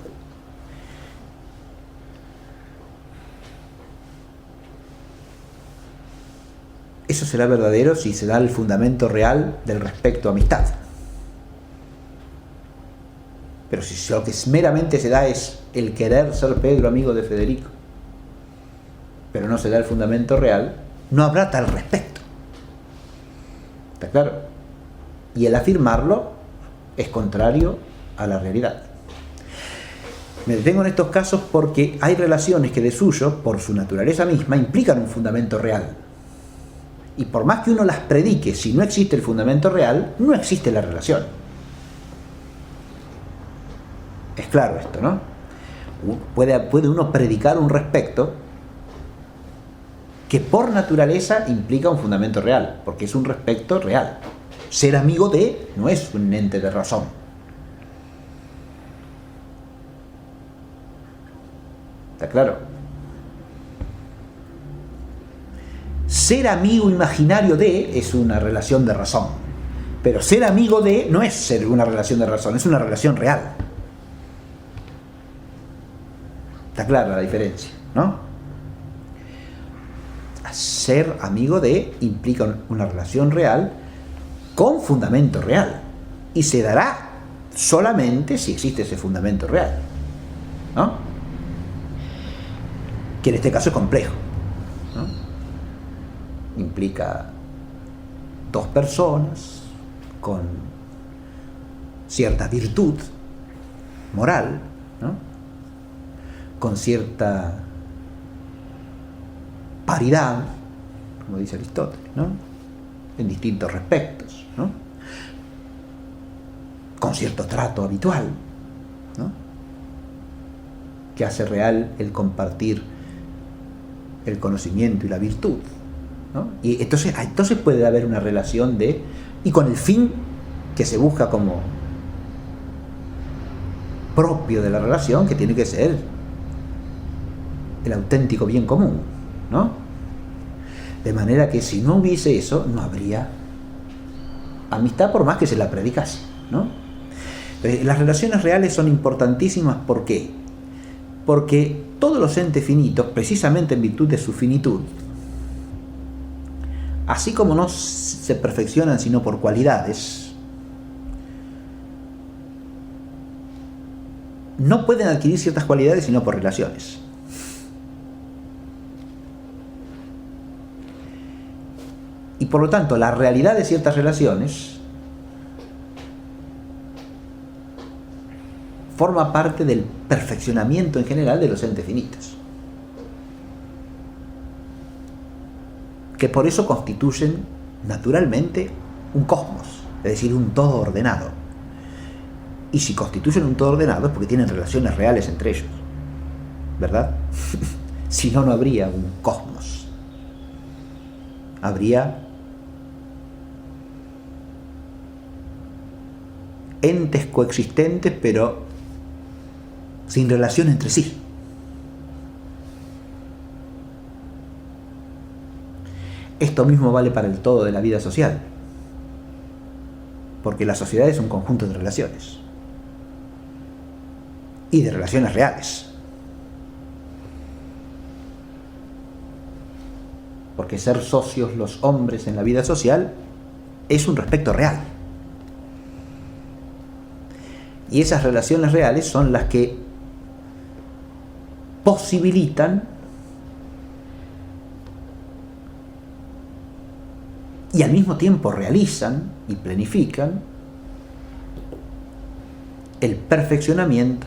[SPEAKER 1] eso será verdadero si se da el fundamento real del respecto a amistad. Pero si lo que meramente se da es el querer ser Pedro amigo de Federico, pero no se da el fundamento real, no habrá tal respeto. ¿Está claro? Y el afirmarlo es contrario a la realidad. Me detengo en estos casos porque hay relaciones que de suyo, por su naturaleza misma, implican un fundamento real. Y por más que uno las predique, si no existe el fundamento real, no existe la relación. Es claro esto, ¿no? Puede uno predicar un respecto que por naturaleza implica un fundamento real, porque es un respecto real. Ser amigo de no es un ente de razón. ¿Está claro? Ser amigo imaginario de es una relación de razón, pero ser amigo de no es ser una relación de razón, es una relación real. Está clara la diferencia, ¿no? Ser amigo de implica una relación real con fundamento real, y se dará solamente si existe ese fundamento real, ¿no? Que en este caso es complejo, ¿no? Implica dos personas con cierta virtud moral, ¿no? Con cierta paridad, como dice Aristóteles, ¿no? En distintos respectos, ¿no? Con cierto trato habitual, ¿no? Que hace real el compartir el conocimiento y la virtud, ¿no? Y entonces puede haber una relación y con el fin que se busca como propio de la relación, que tiene que ser el auténtico bien común, ¿no? De manera que si no hubiese eso, no habría amistad por más que se la predicase, ¿no? Las relaciones reales son importantísimas. ¿Por qué? Porque todos los entes finitos, precisamente en virtud de su finitud, así como no se perfeccionan sino por cualidades, no pueden adquirir ciertas cualidades sino por relaciones. Y por lo tanto, la realidad de ciertas relaciones forma parte del perfeccionamiento en general de los entes finitos, que por eso constituyen naturalmente un cosmos, es decir, un todo ordenado. Y si constituyen un todo ordenado es porque tienen relaciones reales entre ellos, ¿verdad? Si no, no habría un cosmos. Habría entes coexistentes, pero sin relación entre sí. Esto mismo vale para el todo de la vida social, porque la sociedad es un conjunto de relaciones, y de relaciones reales. Porque ser socios los hombres en la vida social es un respecto real. Y esas relaciones reales son las que posibilitan y al mismo tiempo realizan y planifican el perfeccionamiento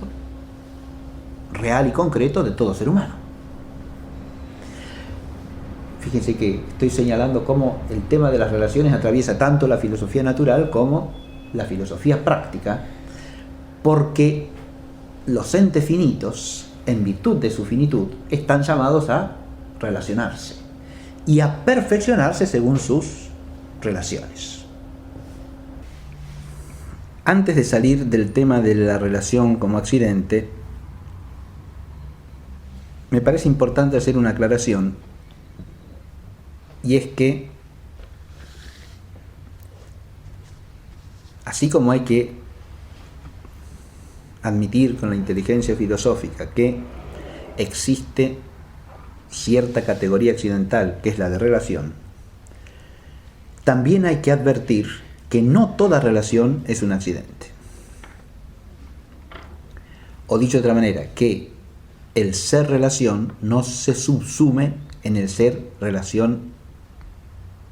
[SPEAKER 1] real y concreto de todo ser humano. Fíjense que estoy señalando cómo el tema de las relaciones atraviesa tanto la filosofía natural como la filosofía práctica, porque los entes finitos, en virtud de su finitud, están llamados a relacionarse y a perfeccionarse según sus relaciones. Antes de salir del tema de la relación como accidente, me parece importante hacer una aclaración, y es que así como hay que admitir con la inteligencia filosófica que existe cierta categoría accidental, que es la de relación, también hay que advertir que no toda relación es un accidente. O dicho de otra manera, que el ser relación no se subsume en el ser relación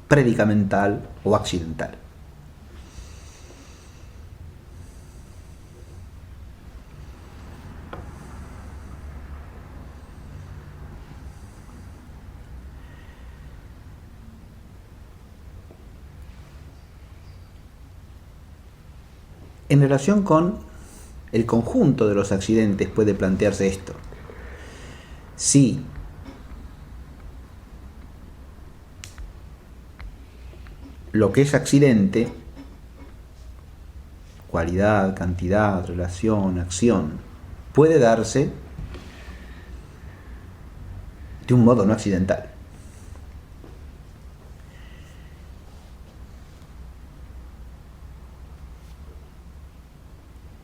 [SPEAKER 1] predicamental o accidental. En relación con el conjunto de los accidentes puede plantearse esto. Si lo que es accidente, cualidad, cantidad, relación, acción, puede darse de un modo no accidental.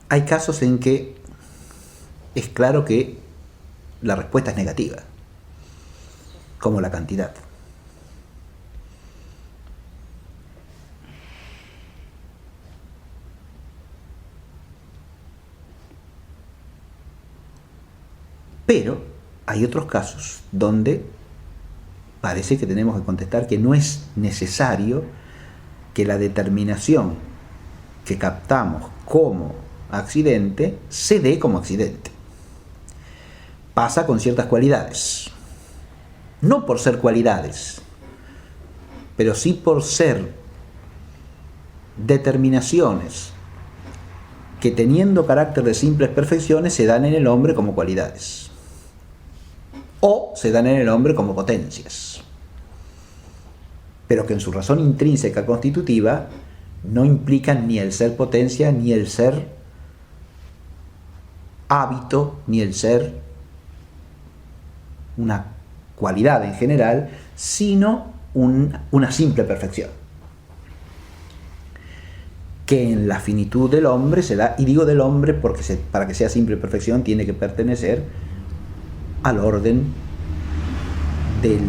[SPEAKER 1] Hay casos en que es claro que la respuesta es negativa, como la cantidad. Pero hay otros casos donde parece que tenemos que contestar que no es necesario que la determinación que captamos como accidente se dé como accidente. Pasa con ciertas cualidades, no por ser cualidades, pero sí por ser determinaciones que, teniendo carácter de simples perfecciones, se dan en el hombre como cualidades o se dan en el hombre como potencias, pero que en su razón intrínseca constitutiva no implican ni el ser potencia, ni el ser hábito, ni el ser una cualidad en general, sino una simple perfección, que en la finitud del hombre se da, y digo del hombre porque para que sea simple perfección tiene que pertenecer al orden de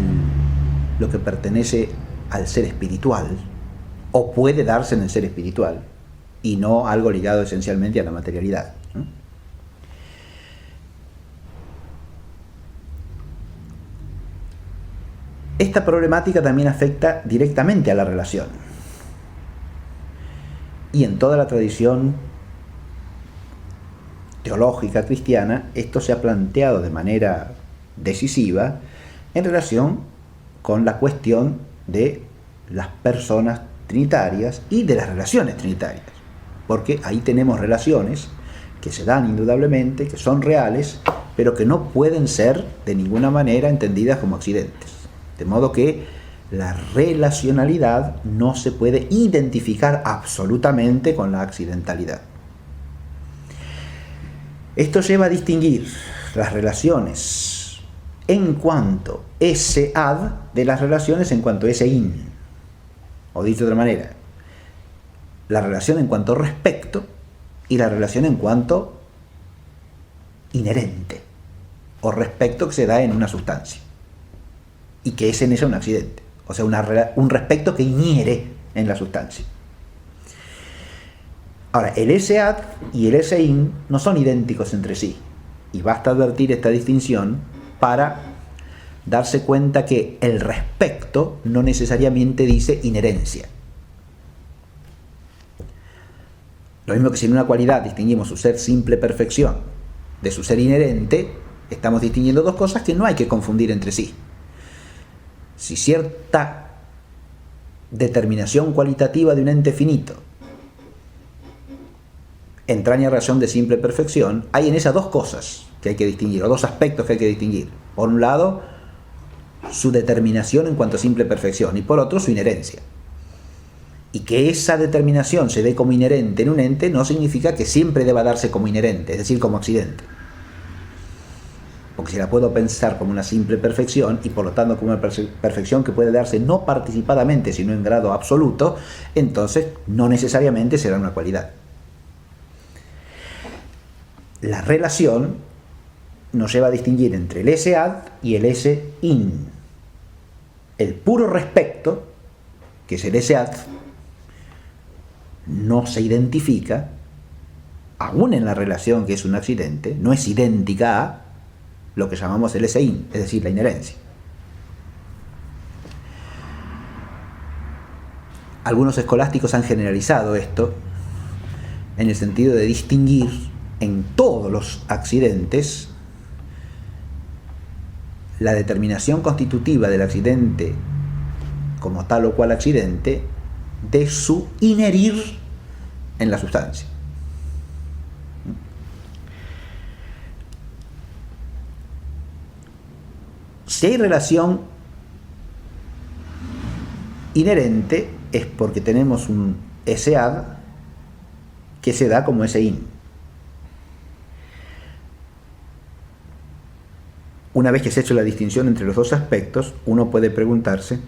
[SPEAKER 1] lo que pertenece al ser espiritual, o puede darse en el ser espiritual, y no algo ligado esencialmente a la materialidad, ¿no? Esta problemática también afecta directamente a la relación. Y en toda la tradición teológica cristiana, esto se ha planteado de manera decisiva en relación con la cuestión de las personas trinitarias y de las relaciones trinitarias. Porque ahí tenemos relaciones que se dan indudablemente, que son reales, pero que no pueden ser de ninguna manera entendidas como accidentes. De modo que la relacionalidad no se puede identificar absolutamente con la accidentalidad. Esto lleva a distinguir las relaciones en cuanto esse ad de las relaciones en cuanto esse in. O dicho de otra manera, la relación en cuanto respecto y la relación en cuanto inherente, o respecto que se da en una sustancia y que es en ella un accidente, o sea, un respecto que inhiere en la sustancia. Ahora, el esse ad y el esse in no son idénticos entre sí, y basta advertir esta distinción para darse cuenta que el respecto no necesariamente dice inherencia. Lo mismo que si en una cualidad distinguimos su ser simple perfección de su ser inherente, estamos distinguiendo dos cosas que no hay que confundir entre sí. Si cierta determinación cualitativa de un ente finito entraña razón de simple perfección, hay en ella dos cosas que hay que distinguir, o dos aspectos que hay que distinguir. Por un lado, su determinación en cuanto a simple perfección, y por otro, su inherencia. Y que esa determinación se dé como inherente en un ente no significa que siempre deba darse como inherente, es decir, como accidente. Porque si la puedo pensar como una simple perfección, y por lo tanto como una perfección que puede darse no participadamente, sino en grado absoluto, entonces no necesariamente será una cualidad. La relación nos lleva a distinguir entre el esse ad y el esse in. El puro respecto, que es el esse ad, no se identifica aún en la relación que es un accidente, no es idéntica a lo que llamamos el eseín, es decir, la inherencia. Algunos escolásticos han generalizado esto en el sentido de distinguir en todos los accidentes la determinación constitutiva del accidente como tal o cual accidente de su inherir en la sustancia. Si hay relación inherente es porque tenemos un esead que se da como eseín. Una vez que se ha hecho la distinción entre los dos aspectos, uno puede preguntarse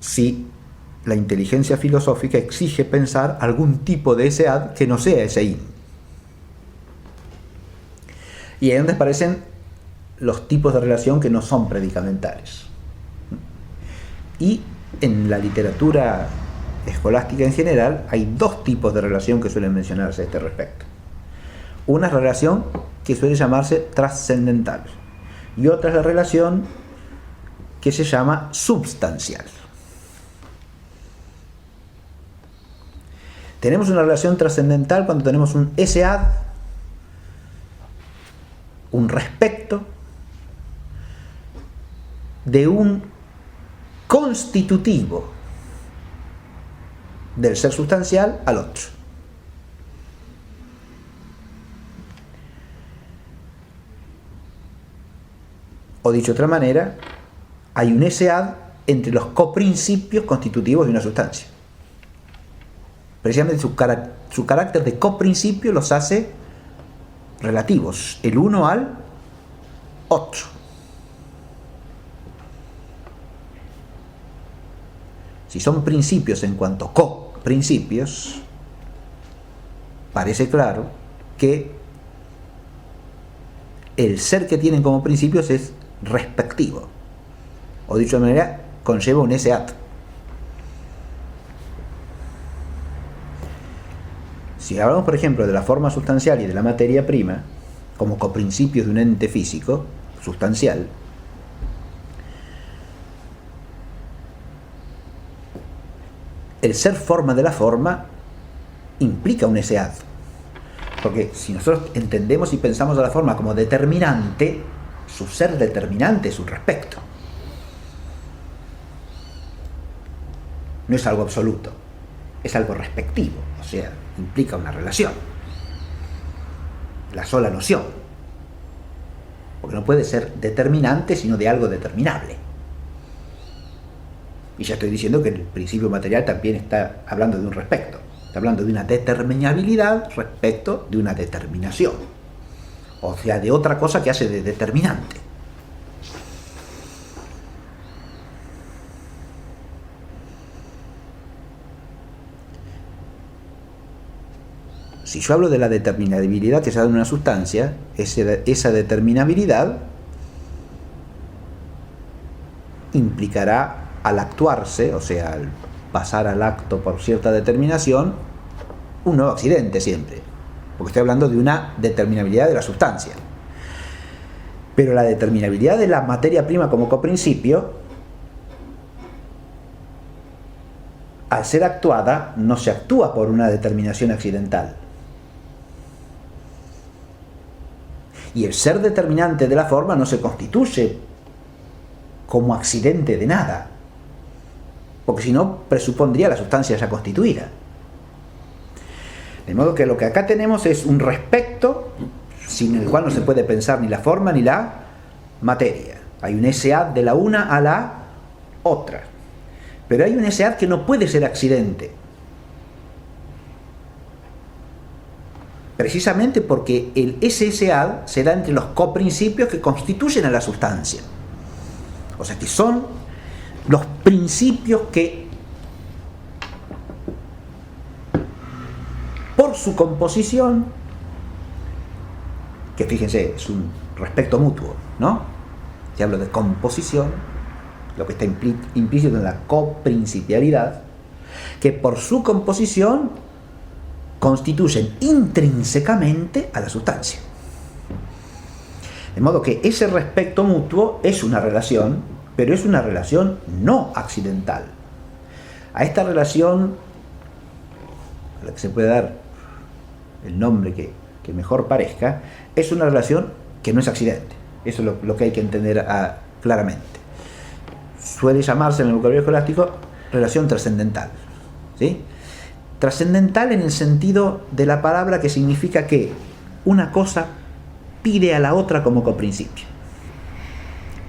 [SPEAKER 1] si la inteligencia filosófica exige pensar algún tipo de esead que no sea eseín. Y ahí es donde aparecen los tipos de relación que no son predicamentales. Y en la literatura escolástica en general hay dos tipos de relación que suelen mencionarse a este respecto. Una es la relación que suele llamarse trascendental y otra es la relación que se llama substancial. Tenemos una relación trascendental cuando tenemos un esead, un respecto de un constitutivo del ser sustancial al otro. O dicho de otra manera, hay un esead entre los coprincipios constitutivos de una sustancia. Precisamente su carácter de coprincipio los hace relativos, el uno al otro. Si son principios en cuanto a coprincipios, parece claro que el ser que tienen como principios es respectivo, o dicho de manera, conlleva un eseat. Si hablamos, por ejemplo, de la forma sustancial y de la materia prima como coprincipios de un ente físico sustancial, el ser forma de la forma implica un esead. Porque si nosotros entendemos y pensamos a la forma como determinante, su ser determinante es su respecto. No es algo absoluto, es algo respectivo, o sea, implica una relación. La sola noción. Porque no puede ser determinante sino de algo determinable. Y ya estoy diciendo que el principio material también está hablando de un respecto. Está hablando de una determinabilidad respecto de una determinación. O sea, de otra cosa que hace de determinante. Si yo hablo de la determinabilidad que se da en una sustancia, esa determinabilidad implicará al actuarse, o sea, al pasar al acto por cierta determinación, un nuevo accidente siempre, porque estoy hablando de una determinabilidad de la sustancia. Pero la determinabilidad de la materia prima como coprincipio, al ser actuada, no se actúa por una determinación accidental. Y el ser determinante de la forma no se constituye como accidente de nada, porque si no presupondría la sustancia ya constituida. De modo que lo que acá tenemos es un respecto sin el cual no se puede pensar ni la forma ni la materia. Hay un esead de la una a la otra, pero hay un esead que no puede ser accidente, precisamente porque ese esead se da entre los coprincipios que constituyen a la sustancia. O sea, que son los principios que, por su composición, que fíjense, es un respecto mutuo, ¿no? Si hablo de composición, lo que está implícito en la coprincipialidad, que por su composición constituyen intrínsecamente a la sustancia. De modo que ese respecto mutuo es una relación, pero es una relación no accidental. A esta relación, a la que se puede dar el nombre que mejor parezca, es una relación que no es accidente. Eso es lo que hay que entender claramente. Suele llamarse en el vocabulario escolástico relación trascendental, ¿sí? Trascendental en el sentido de la palabra, que significa que una cosa pide a la otra como coprincipio.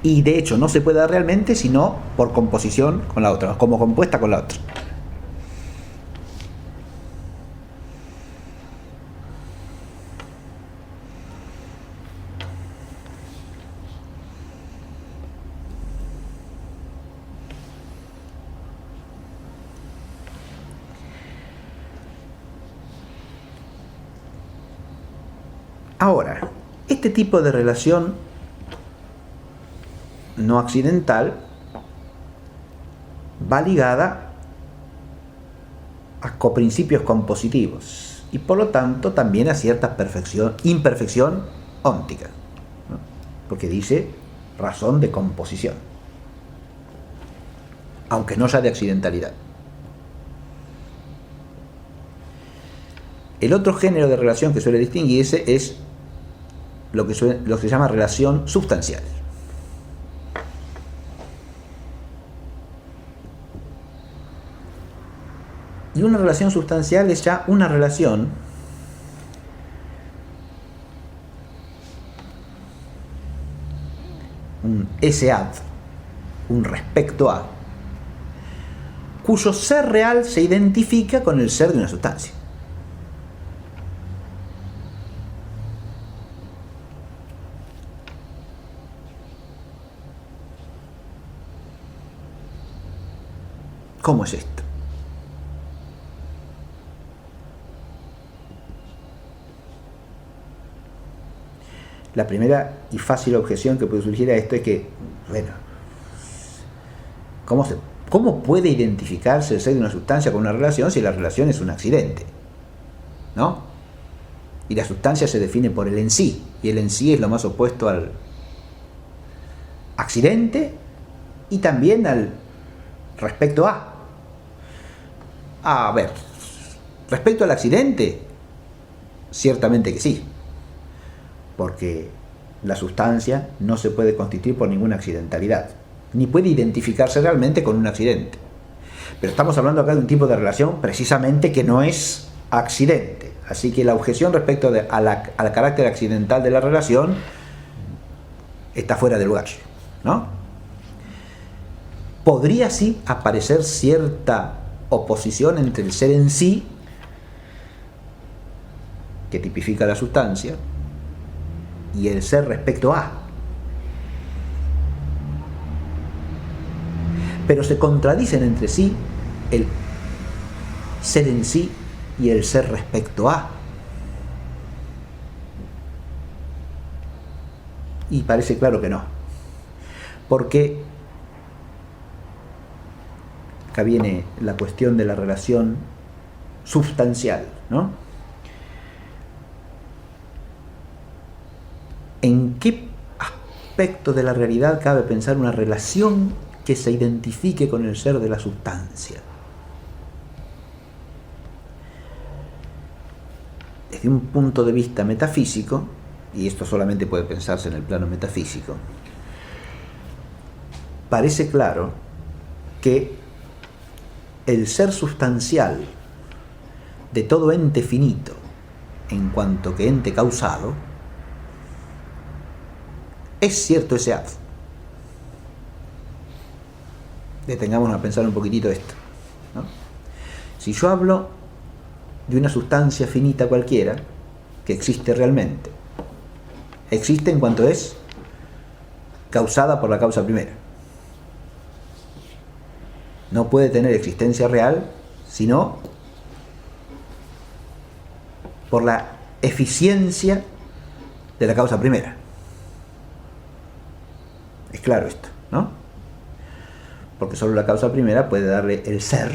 [SPEAKER 1] Y de hecho no se puede dar realmente sino por composición con la otra, como compuesta con la otra. Ahora, este tipo de relación no accidental va ligada a coprincipios compositivos y por lo tanto también a cierta imperfección óntica, ¿no? Porque dice razón de composición, aunque no sea de accidentalidad. El otro género de relación que suele distinguirse es lo que se llama relación sustancial. Y una relación sustancial es ya una relación un ese ad, un respecto a, cuyo ser real se identifica con el ser de una sustancia. ¿Cómo es esto? La primera y fácil objeción que puede surgir a esto es que, bueno, ¿cómo puede identificarse el ser de una sustancia con una relación si la relación es un accidente? ¿No? Y la sustancia se define por el en sí, y el en sí es lo más opuesto al accidente y también al respecto a. A ver, respecto al accidente, ciertamente que sí, porque la sustancia no se puede constituir por ninguna accidentalidad, ni puede identificarse realmente con un accidente. Pero estamos hablando acá de un tipo de relación precisamente que no es accidente. Así que la objeción respecto al carácter accidental de la relación está fuera de lugar, ¿no? Podría sí aparecer cierta oposición entre el ser en sí, que tipifica la sustancia, y el ser respecto a. Pero se contradicen entre sí el ser en sí y el ser respecto a. Y parece claro que no. Porque acá viene la cuestión de la relación sustancial, ¿no? ¿En qué aspecto de la realidad cabe pensar una relación que se identifique con el ser de la sustancia? Desde un punto de vista metafísico, y esto solamente puede pensarse en el plano metafísico, parece claro que el ser sustancial de todo ente finito, en cuanto que ente causado, es cierto ese ad. Detengámonos a pensar un poquitito esto, ¿no? Si yo hablo de una sustancia finita cualquiera, que existe realmente, existe en cuanto es causada por la causa primera. No puede tener existencia real sino por la eficiencia de la causa primera. Es claro esto, ¿no? Porque solo la causa primera puede darle el ser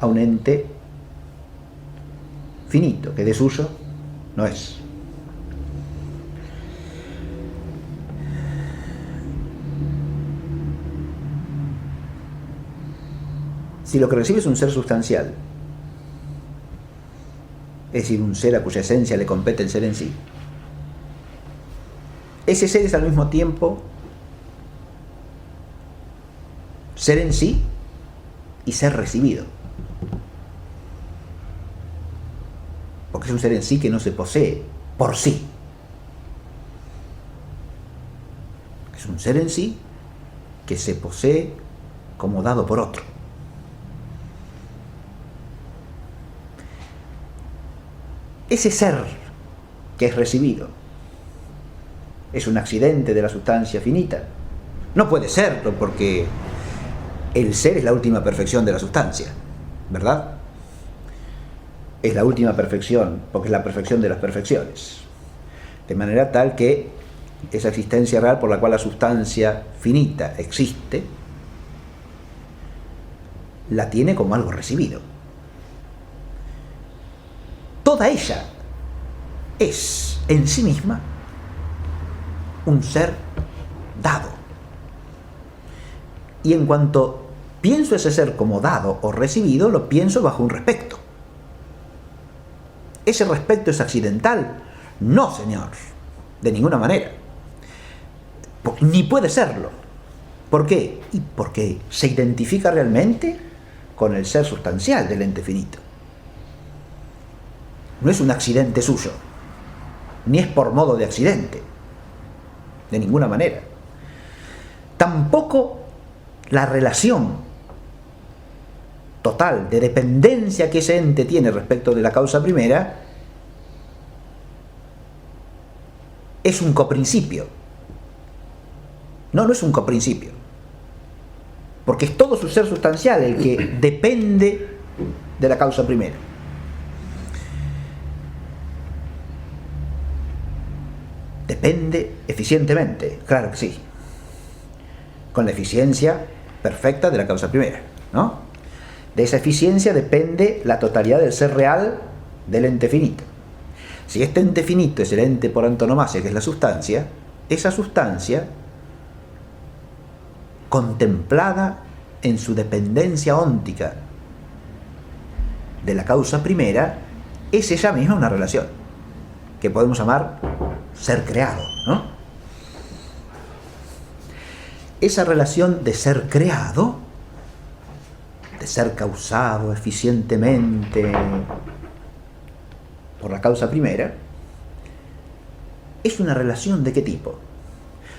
[SPEAKER 1] a un ente finito, que de suyo no es. Si lo que recibe es un ser sustancial, es decir, un ser a cuya esencia le compete el ser en sí, ese ser es al mismo tiempo ser en sí y ser recibido. Porque es un ser en sí que no se posee por sí. Es un ser en sí que se posee como dado por otro. Ese ser que es recibido es un accidente de la sustancia finita. No puede serlo porque el ser es la última perfección de la sustancia, ¿verdad? Es la última perfección porque es la perfección de las perfecciones. De manera tal que esa existencia real por la cual la sustancia finita existe, la tiene como algo recibido. Toda ella es en sí misma un ser dado. Y en cuanto pienso ese ser como dado o recibido, lo pienso bajo un respecto. ¿Ese respecto es accidental? No, señor, de ninguna manera. Ni puede serlo. ¿Por qué? Y porque se identifica realmente con el ser sustancial del ente finito. No es un accidente suyo, ni es por modo de accidente, de ninguna manera. Tampoco la relación total de dependencia que ese ente tiene respecto de la causa primera es un coprincipio. No es un coprincipio, porque es todo su ser sustancial el que depende de la causa primera. Depende eficientemente, claro que sí, con la eficiencia perfecta de la causa primera, ¿no? De esa eficiencia depende la totalidad del ser real del ente finito. Si este ente finito es el ente por antonomasia, que es la sustancia, esa sustancia, contemplada en su dependencia óntica de la causa primera, es ella misma una relación que podemos llamar ser creado, ¿no? Esa relación de ser creado, de ser causado eficientemente por la causa primera, es una relación ¿de qué tipo?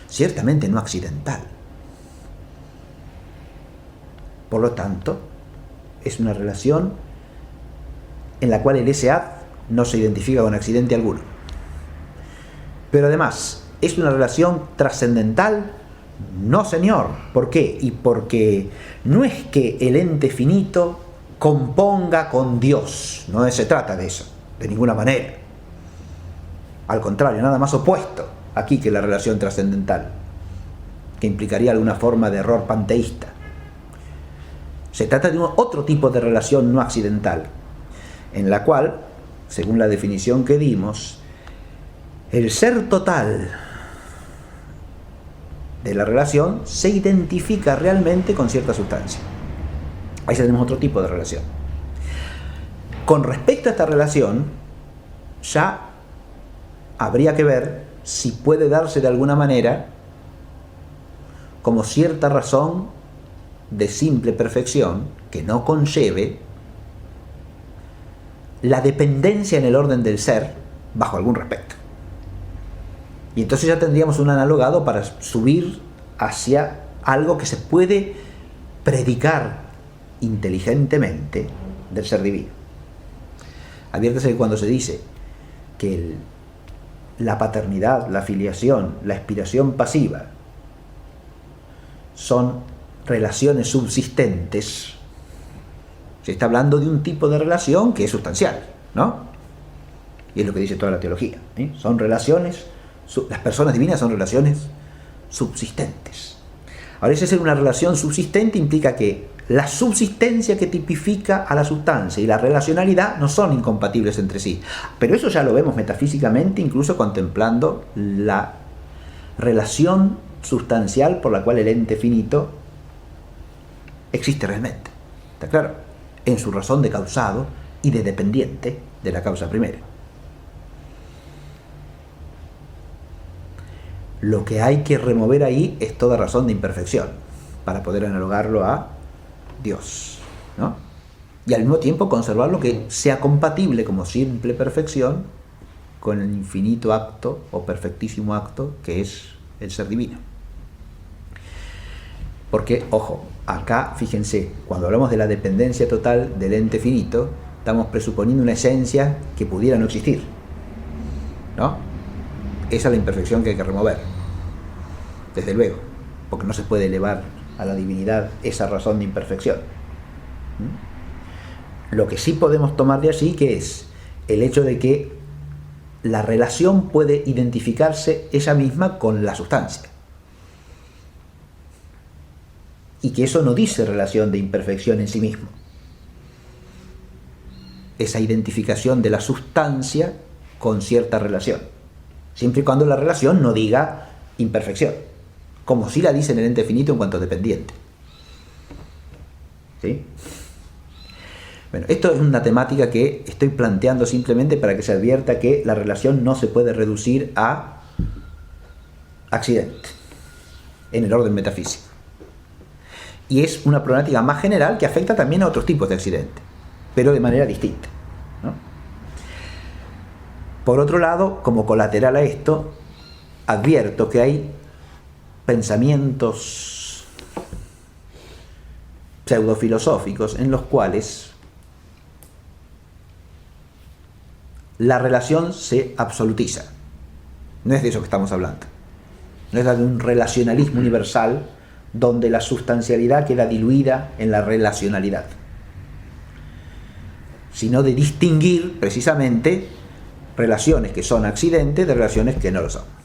[SPEAKER 1] Ciertamente no accidental. Por lo tanto, es una relación en la cual el ese-ad no se identifica con accidente alguno. Pero además, ¿es una relación trascendental? No, señor. ¿Por qué? Y porque no es que el ente finito componga con Dios. No se trata de eso, de ninguna manera. Al contrario, nada más opuesto aquí que la relación trascendental, que implicaría alguna forma de error panteísta. Se trata de otro tipo de relación no accidental, en la cual, según la definición que dimos, el ser total de la relación se identifica realmente con cierta sustancia. Ahí tenemos otro tipo de relación. Con respecto a esta relación, ya habría que ver si puede darse de alguna manera como cierta razón de simple perfección que no conlleve la dependencia en el orden del ser bajo algún respecto. Y entonces ya tendríamos un analogado para subir hacia algo que se puede predicar inteligentemente del ser divino. Adviértese que cuando se dice que la paternidad, la filiación, la expiración pasiva son relaciones subsistentes, se está hablando de un tipo de relación que es sustancial, ¿no? Y es lo que dice toda la teología, ¿eh? Son relaciones, las personas divinas son relaciones subsistentes. Ahora, ese ser una relación subsistente implica que la subsistencia que tipifica a la sustancia y la relacionalidad no son incompatibles entre sí. Pero eso ya lo vemos metafísicamente, incluso contemplando la relación sustancial por la cual el ente finito existe realmente. ¿Está claro? En su razón de causado y de dependiente de la causa primera. Lo que hay que remover ahí es toda razón de imperfección para poder analogarlo a Dios, ¿no? Y al mismo tiempo conservar lo que sea compatible como simple perfección con el infinito acto o perfectísimo acto que es el ser divino. Porque, ojo, acá fíjense, cuando hablamos de la dependencia total del ente finito, estamos presuponiendo una esencia que pudiera no existir, ¿no? Esa es la imperfección que hay que remover, desde luego, porque no se puede elevar a la divinidad esa razón de imperfección. Lo que sí podemos tomar de allí, que es el hecho de que la relación puede identificarse ella misma con la sustancia, y que eso no dice relación de imperfección en sí mismo. Esa identificación de la sustancia con cierta relación, siempre y cuando la relación no diga imperfección, como sí la dice en el ente finito en cuanto dependiente. ¿Sí? Bueno, esto es una temática que estoy planteando simplemente para que se advierta que la relación no se puede reducir a accidente en el orden metafísico. Y es una problemática más general que afecta también a otros tipos de accidentes, pero de manera distinta, ¿no? Por otro lado, como colateral a esto, advierto que hay pensamientos pseudofilosóficos en los cuales la relación se absolutiza. No es de eso que estamos hablando. No es de un relacionalismo universal donde la sustancialidad queda diluida en la relacionalidad, sino de distinguir precisamente relaciones que son accidentes de relaciones que no lo son.